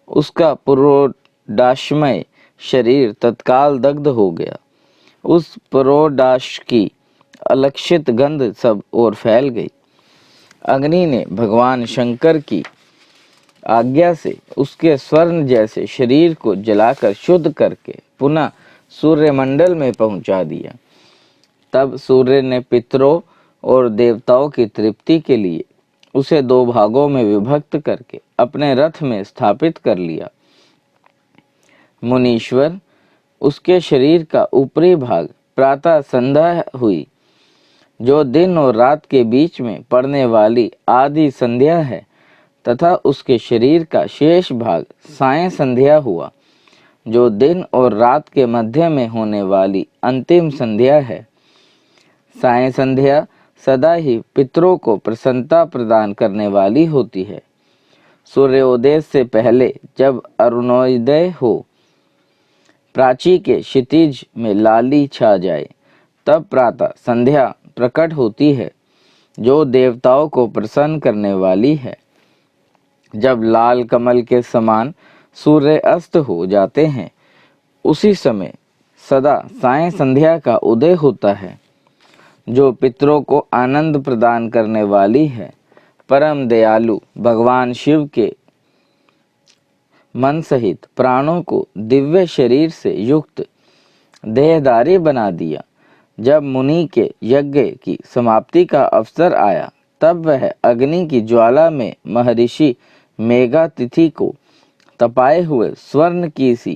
उसका पुरोडाशमय शरीर तत्काल दग्ध हो गया। उस पुरोडाश की अलक्षित गंध सब ओर फैल गई। अग्नि ने भगवान शंकर की आज्ञा से उसके स्वर्ण जैसे शरीर को जलाकर शुद्ध करके पुनः सूर्यमंडल में पहुंचा दिया। तब सूर्य ने पितरों और देवताओं की तृप्ति के लिए उसे 2 भागों में विभक्त करके अपने रथ में स्थापित कर लिया। मुनीश्वर, उसके शरीर का ऊपरी भाग प्रातः संध्या हुई, जो दिन और रात के बीच में पड़ने वाली आदि संध्या है, तथा उसके शरीर का शेष भाग सायं संध्या हुआ, जो दिन और रात के मध्य में होने वाली अंतिम संध्या है। सायं संध्या सदा ही पितरों को प्रसन्नता प्रदान करने वाली होती है। सूर्योदय से पहले जब अरुणोदय हो, प्राची के क्षितिज में लाली छा जाए, तब प्रातः संध्या प्रकट होती है, जो देवताओं को प्रसन्न करने वाली है। जब लाल कमल के समान सूर्य अस्त हो जाते हैं, उसी समय सदा सायं संध्या का उदय होता है, जो पितरों को आनंद प्रदान करने वाली है। परम दयालु भगवान शिव के मन सहित प्राणों को दिव्य शरीर से युक्त देहधारी बना दिया। जब मुनि के यज्ञ की समाप्ति का अवसर आया, तब वह अग्नि की ज्वाला में महर्षि मेघातिथि को तपाए हुए स्वर्ण की सी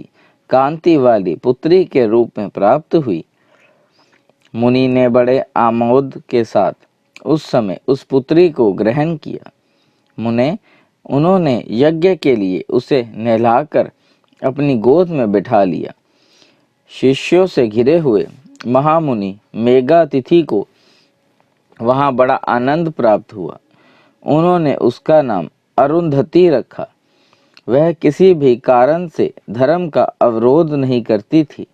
कांति वाली पुत्री के रूप में प्राप्त हुई। मुनि ने बड़े आमोद के साथ उस समय उस पुत्री को ग्रहण किया। उन्होंने यज्ञ के लिए उसे नहलाकर अपनी गोद में बिठा लिया। शिष्यों से घिरे हुए महामुनि मेघातिथि को वहां बड़ा आनंद प्राप्त हुआ। उन्होंने उसका नाम अरुंधति रखा। वह किसी भी कारण से धर्म का अवरोध नहीं करती थी,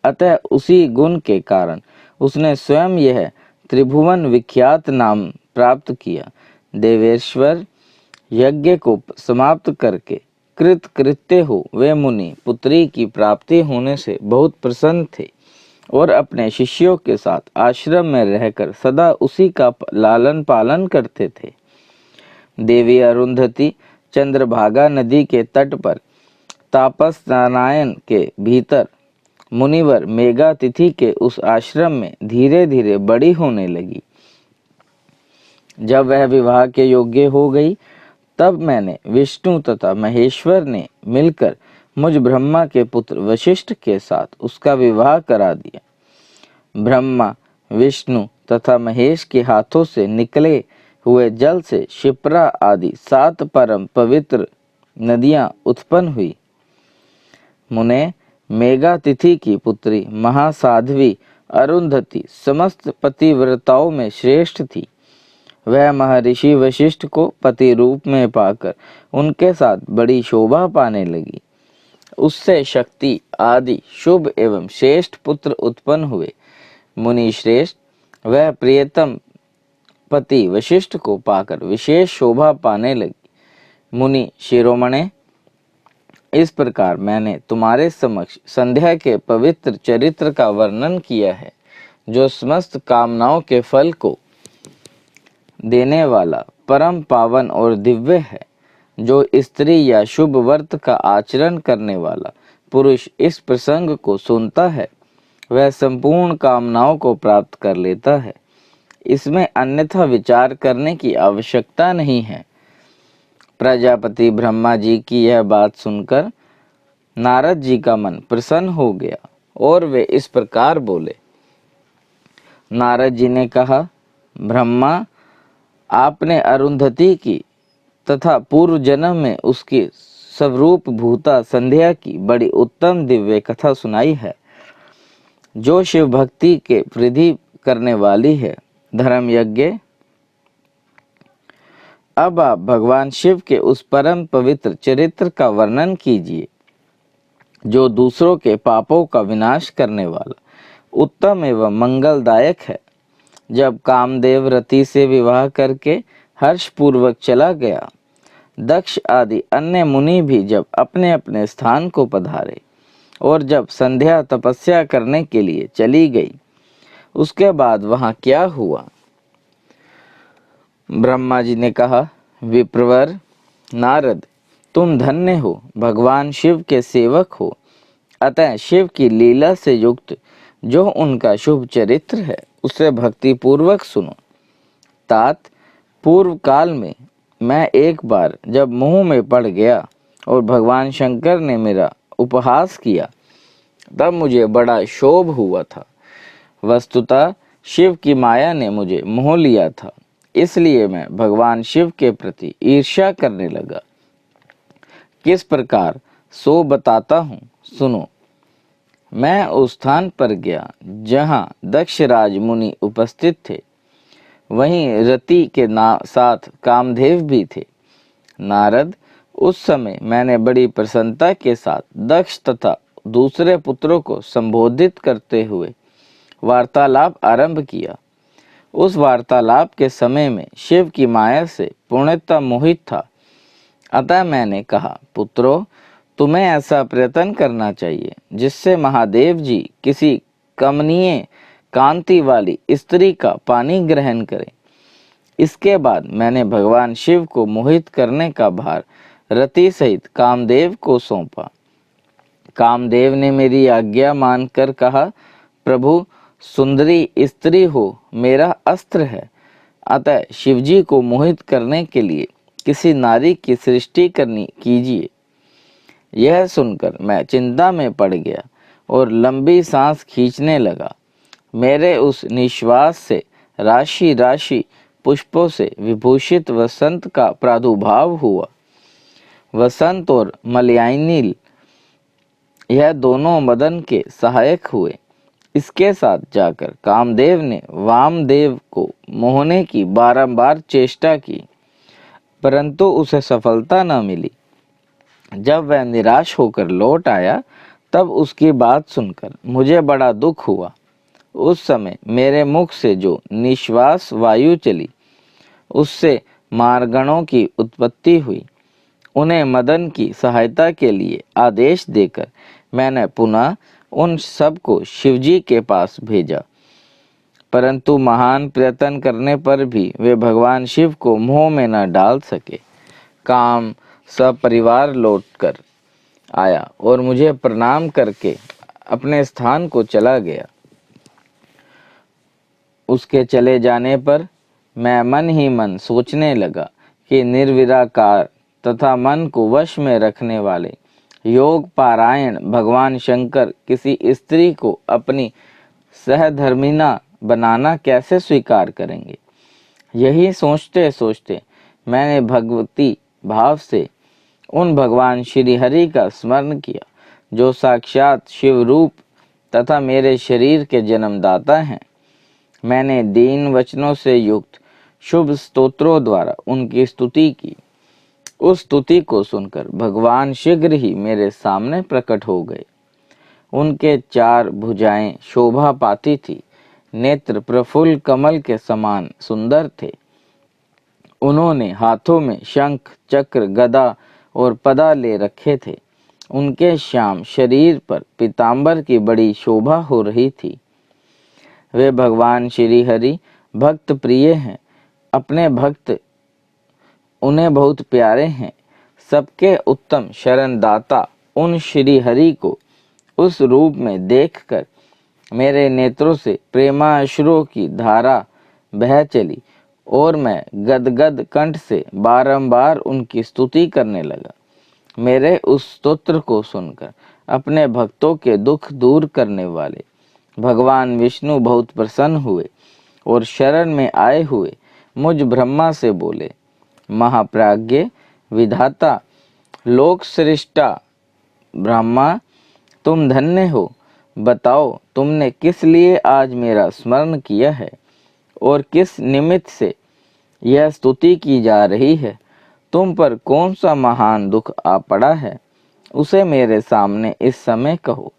अतः उसी गुण के कारण उसने स्वयं यह त्रिभुवन विख्यात नाम प्राप्त किया। देवेश्वर यज्ञ को समाप्त करके कृतकृत्य हो वे मुनि पुत्री की प्राप्ति होने से बहुत प्रसन्न थे और अपने शिष्यों के साथ आश्रम में रहकर सदा उसी का लालन पालन करते थे। देवी अरुंधति चंद्रभागा नदी के तट पर तापस नारायण के भीतर मुनिवर मेघातिथि के उस आश्रम में धीरे धीरे बड़ी होने लगी। जब वह विवाह के योग्य हो गई, तब मैंने विष्णु तथा महेश्वर ने मिलकर मुझ ब्रह्मा के पुत्र वशिष्ठ के साथ उसका विवाह करा दिया। ब्रह्मा, विष्णु तथा महेश के हाथों से निकले हुए जल से शिप्रा आदि 7 परम पवित्र नदियां उत्पन्न हुई। मुने, मेघातिथि की पुत्री महासाध्वी अरुंधति समस्त पतिव्रताओं में श्रेष्ठ थी। वह महर्षि वशिष्ठ को पति रूप में पाकर उनके साथ बड़ी शोभा पाने लगी। उससे शक्ति आदि शुभ एवं श्रेष्ठ पुत्र उत्पन्न हुए। मुनि श्रेष्ठ वह प्रियतम पति वशिष्ठ को पाकर विशेष शोभा पाने लगी। मुनि शिरोमणे, इस प्रकार मैंने तुम्हारे समक्ष संध्या के पवित्र चरित्र का वर्णन किया है, जो समस्त कामनाओं के फल को देने वाला परम पावन और दिव्य है। जो स्त्री या शुभ व्रत का आचरण करने वाला पुरुष इस प्रसंग को सुनता है, वह संपूर्ण कामनाओं को प्राप्त कर लेता है। इसमें अन्यथा विचार करने की आवश्यकता नहीं है। प्रजापति ब्रह्मा जी की यह बात सुनकर नारद जी का मन प्रसन्न हो गया और वे इस प्रकार बोले। नारद जी ने कहा, ब्रह्मा, आपने अरुंधति की तथा पूर्व जन्म में उसकी स्वरूप भूता संध्या की बड़ी उत्तम दिव्य कथा सुनाई है, जो शिव भक्ति के वृद्धि करने वाली है। धर्म यज्ञ। अब आप भगवान शिव के उस परम पवित्र चरित्र का वर्णन कीजिए, जो दूसरों के पापों का विनाश करने वाला उत्तम एवं मंगलदायक है। जब कामदेव रति से विवाह करके हर्षपूर्वक चला गया, दक्ष आदि अन्य मुनि भी जब अपने अपने स्थान को पधारे और जब संध्या तपस्या करने के लिए चली गई, उसके बाद वहां क्या हुआ? ब्रह्मा जी ने कहा, विप्रवर नारद, तुम धन्य हो, भगवान शिव के सेवक हो। अतः शिव की लीला से युक्त जो उनका शुभ चरित्र है, उसे भक्ति पूर्वक सुनो। तात, पूर्व काल में मैं एक बार जब मुंह में पड़ गया और भगवान शंकर ने मेरा उपहास किया, तब मुझे बड़ा क्षोभ हुआ था। वस्तुतः शिव की माया ने मुझे मोह लिया था, इसलिए मैं भगवान शिव के प्रति ईर्ष्या करने लगा। किस प्रकार सो बताता हूँ, सुनो। मैं उस स्थान पर गया जहाँ दक्षराज मुनि उपस्थित थे। वहीं रति के साथ कामदेव भी थे। नारद, उस समय मैंने बड़ी प्रसन्नता के साथ दक्ष तथा दूसरे पुत्रों को संबोधित करते हुए वार्तालाप आरंभ किया। उस वार्तालाप के समय में शिव की माया से पूर्णतः मोहित था। अतः मैंने कहा, पुत्रों, तुम्हें ऐसा प्रयत्न करना चाहिए जिससे महादेव जी किसी कमनीय कांति वाली स्त्री का पानी ग्रहण करें। इसके बाद मैंने भगवान शिव को मोहित करने का भार रति सहित कामदेव को सौंपा। कामदेव ने मेरी आज्ञा मानकर कहा, प्रभु, सुंदरी स्त्री हो मेरा अस्त्र है, अतः शिवजी को मोहित करने के लिए किसी नारी की सृष्टि करनी कीजिए। यह सुनकर मैं चिंता में पड़ गया और लंबी सांस खींचने लगा। मेरे उस निश्वास से राशि राशि पुष्पों से विभूषित वसंत का प्रादुर्भाव हुआ। वसंत और मलयानिल यह दोनों मदन के सहायक हुए। इसके साथ जाकर कामदेव ने वामदेव को मोहने की बारंबार चेष्टा की, परंतु उसे सफलता न मिली। जब वह निराश होकर लौट आया तब उसकी बात सुनकर मुझे बड़ा दुख हुआ। उस समय मेरे मुख से जो निश्वास वायु चली उससे मारगणों की उत्पत्ति हुई। उन्हें मदन की सहायता के लिए आदेश देकर मैंने पुनः उन सब को शिवजी के पास भेजा, परंतु महान प्रयत्न करने पर भी वे भगवान शिव को मोह में न डाल सके। काम सपरिवार लौटकर आया और मुझे प्रणाम करके अपने स्थान को चला गया। उसके चले जाने पर मैं मन ही मन सोचने लगा कि निर्विराकार तथा मन को वश में रखने वाले योग पारायण भगवान शंकर किसी स्त्री को अपनी सहधर्मिणा बनाना कैसे स्वीकार करेंगे। यही सोचते सोचते मैंने भगवती भाव से उन भगवान श्री हरि का स्मरण किया जो साक्षात शिव रूप तथा मेरे शरीर के जन्मदाता हैं। मैंने दीन वचनों से युक्त शुभ स्तोत्रों द्वारा उनकी स्तुति की। उस स्तुति को सुनकर भगवान शीघ्र ही मेरे सामने प्रकट हो गए। उनके चार भुजाएं शोभा पाती थी, नेत्र प्रफुल्ल कमल के समान सुंदर थे। उन्होंने हाथों में शंख चक्र गदा और पदा ले रखे थे। उनके श्याम शरीर पर पीतांबर की बड़ी शोभा हो रही थी। वे भगवान श्री हरि भक्त प्रिय हैं। अपने भक्त उन्हें बहुत प्यारे हैं। सबके उत्तम शरणदाता उन श्री हरि को उस रूप में देखकर मेरे नेत्रों से प्रेमाश्रुओं की धारा बह चली और मैं गदगद कंठ से बारंबार उनकी स्तुति करने लगा। मेरे उस स्तोत्र को सुनकर अपने भक्तों के दुख दूर करने वाले भगवान विष्णु बहुत प्रसन्न हुए और शरण में आए हुए मुझ ब्रह्मा से बोले, महाप्राज्ञ विधाता लोक सृष्टा ब्रह्मा, तुम धन्य हो। बताओ तुमने किस लिए आज मेरा स्मरण किया है और किस निमित्त से यह स्तुति की जा रही है। तुम पर कौन सा महान दुख आ पड़ा है, उसे मेरे सामने इस समय कहो,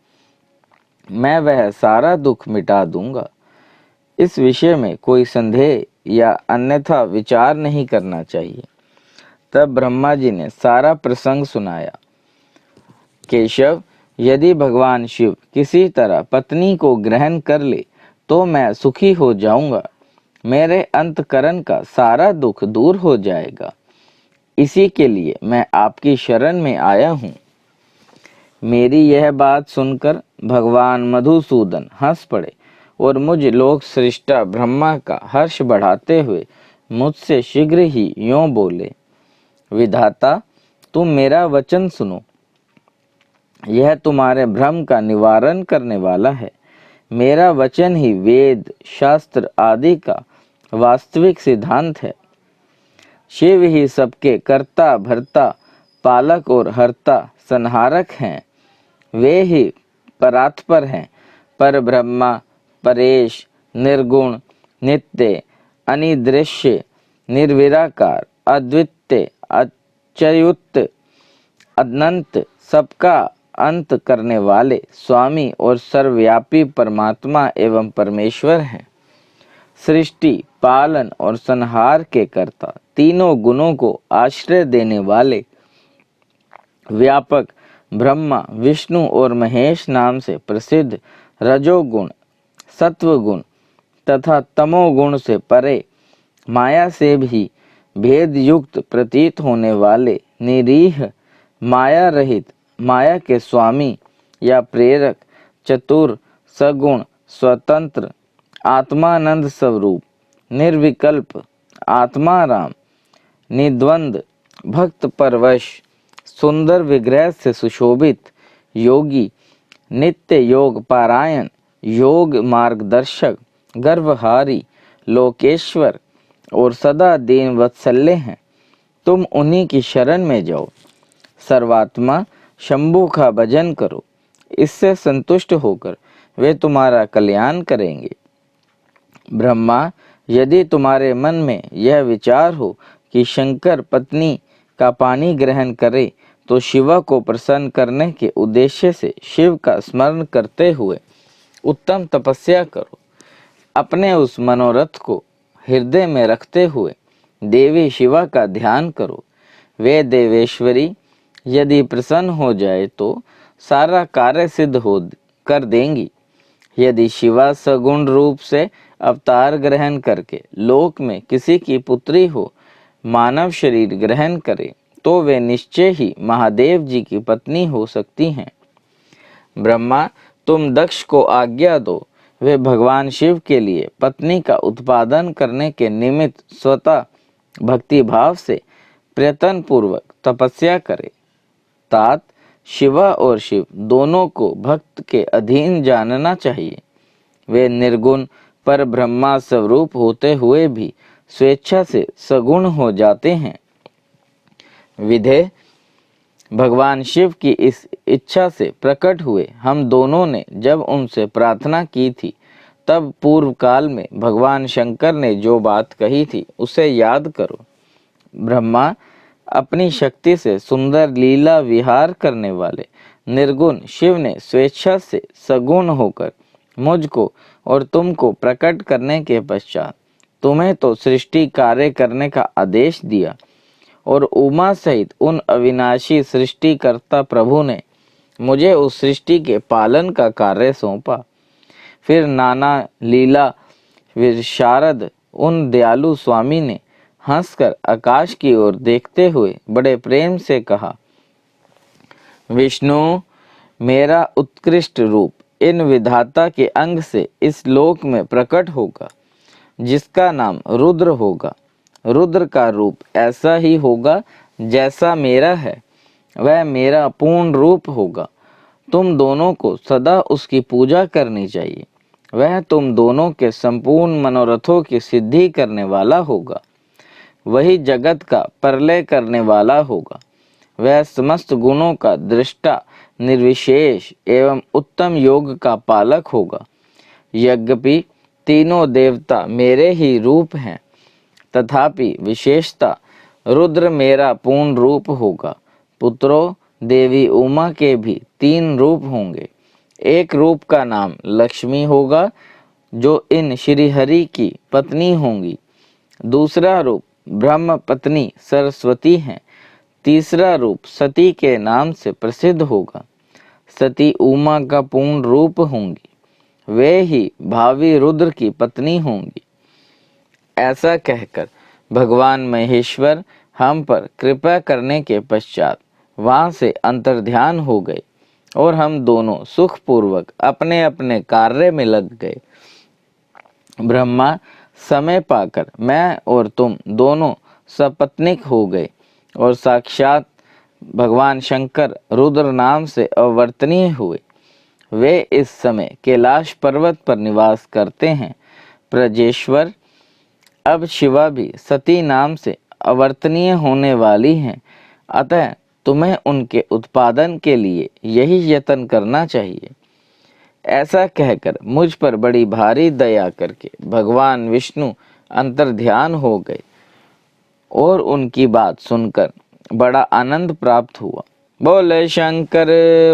मैं वह सारा दुख मिटा दूंगा। इस विषय में कोई संदेह या अन्यथा विचार नहीं करना चाहिए। तब ब्रह्मा जी ने सारा प्रसंग सुनाया। केशव, यदि भगवान शिव किसी तरह पत्नी को ग्रहण कर ले तो मैं सुखी हो जाऊंगा। मेरे अंतकरण का सारा दुख दूर हो जाएगा। इसी के लिए मैं आपकी शरण में आया हूँ। मेरी यह बात सुनकर भगवान मधुसूदन हंस पड़े और मुझ लोक सृष्टा ब्रह्मा का हर्ष बढ़ाते हुए मुझसे शीघ्र ही यों बोले, विधाता तुम मेरा वचन सुनो, यह तुम्हारे भ्रम का निवारण करने वाला है। मेरा वचन ही वेद शास्त्र आदि का वास्तविक सिद्धांत है। शिव ही सबके कर्ता भर्ता पालक और हर्ता संहारक हैं। वे ही परात्पर हैं, पर ब्रह्मा परेश निर्गुण नित्य अनिदृश्य निर्विराकार अद्वितीय अच्युत अनंत सबका अंत करने वाले स्वामी और सर्वव्यापी परमात्मा एवं परमेश्वर हैं। सृष्टि, पालन और संहार के कर्ता, तीनों गुणों को आश्रय देने वाले व्यापक ब्रह्मा, विष्णु और महेश नाम से प्रसिद्ध रजोगुण, सत्वगुण तथा तमोगुण से परे, माया से भी भेद युक्त प्रतीत होने वाले निरीह, माया रहित, माया के स्वामी या प्रेरक, चतुर, सगुण, स्वतंत्र, आत्मानंद स्वरूप, निर्विकल्प, आत्माराम, निद्वंद, भक्त परवश, सुंदर विग्रह से सुशोभित, योगी, नित्य योग पारायण, योग मार्गदर्शक, गर्भहारी, लोकेश्वर और सदा दीन वत्सल्य हैं। तुम उन्हीं की शरण में जाओ। सर्वात्मा शंभु का भजन करो, इससे संतुष्ट होकर वे तुम्हारा कल्याण करेंगे। ब्रह्मा, यदि तुम्हारे मन में यह विचार हो कि शंकर पत्नी का पानी ग्रहण करे, तो शिवा को प्रसन्न करने के उद्देश्य से शिव का स्मरण करते हुए उत्तम तपस्या करो। अपने उस मनोरथ को हृदय में रखते हुए देवी शिवा का ध्यान करो। वे देवेश्वरी यदि प्रसन्न हो जाए तो सारा कार्य सिद्ध हो कर देंगी। यदि शिवा सगुण रूप से अवतार ग्रहण करके लोक में किसी की पुत्री हो, मानव शरीर ग्रहण करे, तो वे निश्चय ही महादेव जी की पत्नी हो सकती हैं। ब्रह्मा, तुम दक्ष को आज्ञा दो, वे भगवान शिव के लिए पत्नी का उत्पादन करने के निमित्त स्वतः भक्ति भाव से प्रयत्न पूर्वक तपस्या करे। तात, शिवा और शिव दोनों को भक्त के अधीन जानना चाहिए। वे निर्गुण पर ब्रह्मा स्वरूप होते हुए भी स्वेच्छा से सगुण हो जाते हैं। विधे, भगवान शिव की इस इच्छा से प्रकट हुए हम दोनों ने जब उनसे प्रार्थना की थी, तब पूर्व काल में भगवान शंकर ने जो बात कही थी उसे याद करो। ब्रह्मा, अपनी शक्ति से सुंदर लीला विहार करने वाले निर्गुण शिव ने स्वेच्छा से सगुण होकर मुझको और तुमको प्रकट करने के पश्चात तुम्हें तो सृष्टि कार्य करने का आदेश दिया, और उमा सहित उन अविनाशी सृष्टिकर्ता प्रभु ने मुझे उस सृष्टि के पालन का कार्य सौंपा। फिर नाना लीला विशारद उन दयालु स्वामी ने हंसकर आकाश की ओर देखते हुए बड़े प्रेम से कहा, विष्णु, मेरा उत्कृष्ट रूप इन विधाता के अंग से इस लोक में प्रकट होगा, जिसका नाम रुद्र होगा। रुद्र का रूप ऐसा ही होगा जैसा मेरा है, वह मेरा पूर्ण रूप होगा। तुम दोनों को सदा उसकी पूजा करनी चाहिए। वह तुम दोनों के संपूर्ण मनोरथों की सिद्धि करने वाला होगा। वही जगत का प्रलय करने वाला होगा। वह समस्त गुणों का दृष्टा, निर्विशेष एवं उत्तम योग का पालक होगा। यद्यपि तीनों देवता मेरे ही रूप हैं, तथापि विशेषता रुद्र मेरा पूर्ण रूप होगा। पुत्रों, देवी उमा के भी 3 रूप होंगे। एक रूप का नाम लक्ष्मी होगा, जो इन श्री हरि की पत्नी होंगी। दूसरा रूप ब्रह्म पत्नी सरस्वती है। तीसरा रूप सती के नाम से प्रसिद्ध होगा। सती उमा का पूर्ण रूप होंगी। वे ही भावी रुद्र की पत्नी होंगी। ऐसा कहकर भगवान महेश्वर हम पर कृपा करने के पश्चात वहां से अंतर्ध्यान हो गए और हम दोनों सुखपूर्वक अपने अपने कार्य में लग गए। ब्रह्मा, समय पाकर मैं और तुम दोनों सपत्नीक हो गए और साक्षात भगवान शंकर रुद्र नाम से अवर्तनीय हुए। वे इस समय कैलाश पर्वत पर निवास करते हैं। प्रजेश्वर, अब शिवा भी सती नाम से अवर्तनीय होने वाली हैं, अतः तुम्हें उनके उत्पादन के लिए यही यत्न करना चाहिए। ऐसा कहकर मुझ पर बड़ी भारी दया करके भगवान विष्णु अंतर्ध्यान हो गए और उनकी बात सुनकर बड़ा आनंद प्राप्त हुआ। बोले शंकर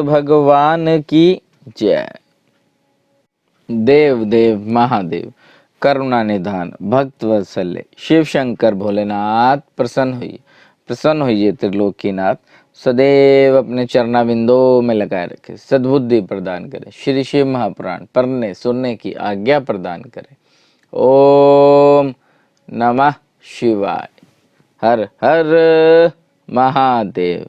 भगवान की जय। देव देव महादेव करुणा निधान भक्त वत्सल्य शिव शंकर भोलेनाथ प्रसन्न होइए त्रिलोकीनाथ। सदैव अपने चरणाबिंदों में लगाए रखे, सद्बुद्धि प्रदान करे, श्री शिव महापुराण पढ़ने सुनने की आज्ञा प्रदान करे। ओम नमः शिवाय। हर हर महादेव।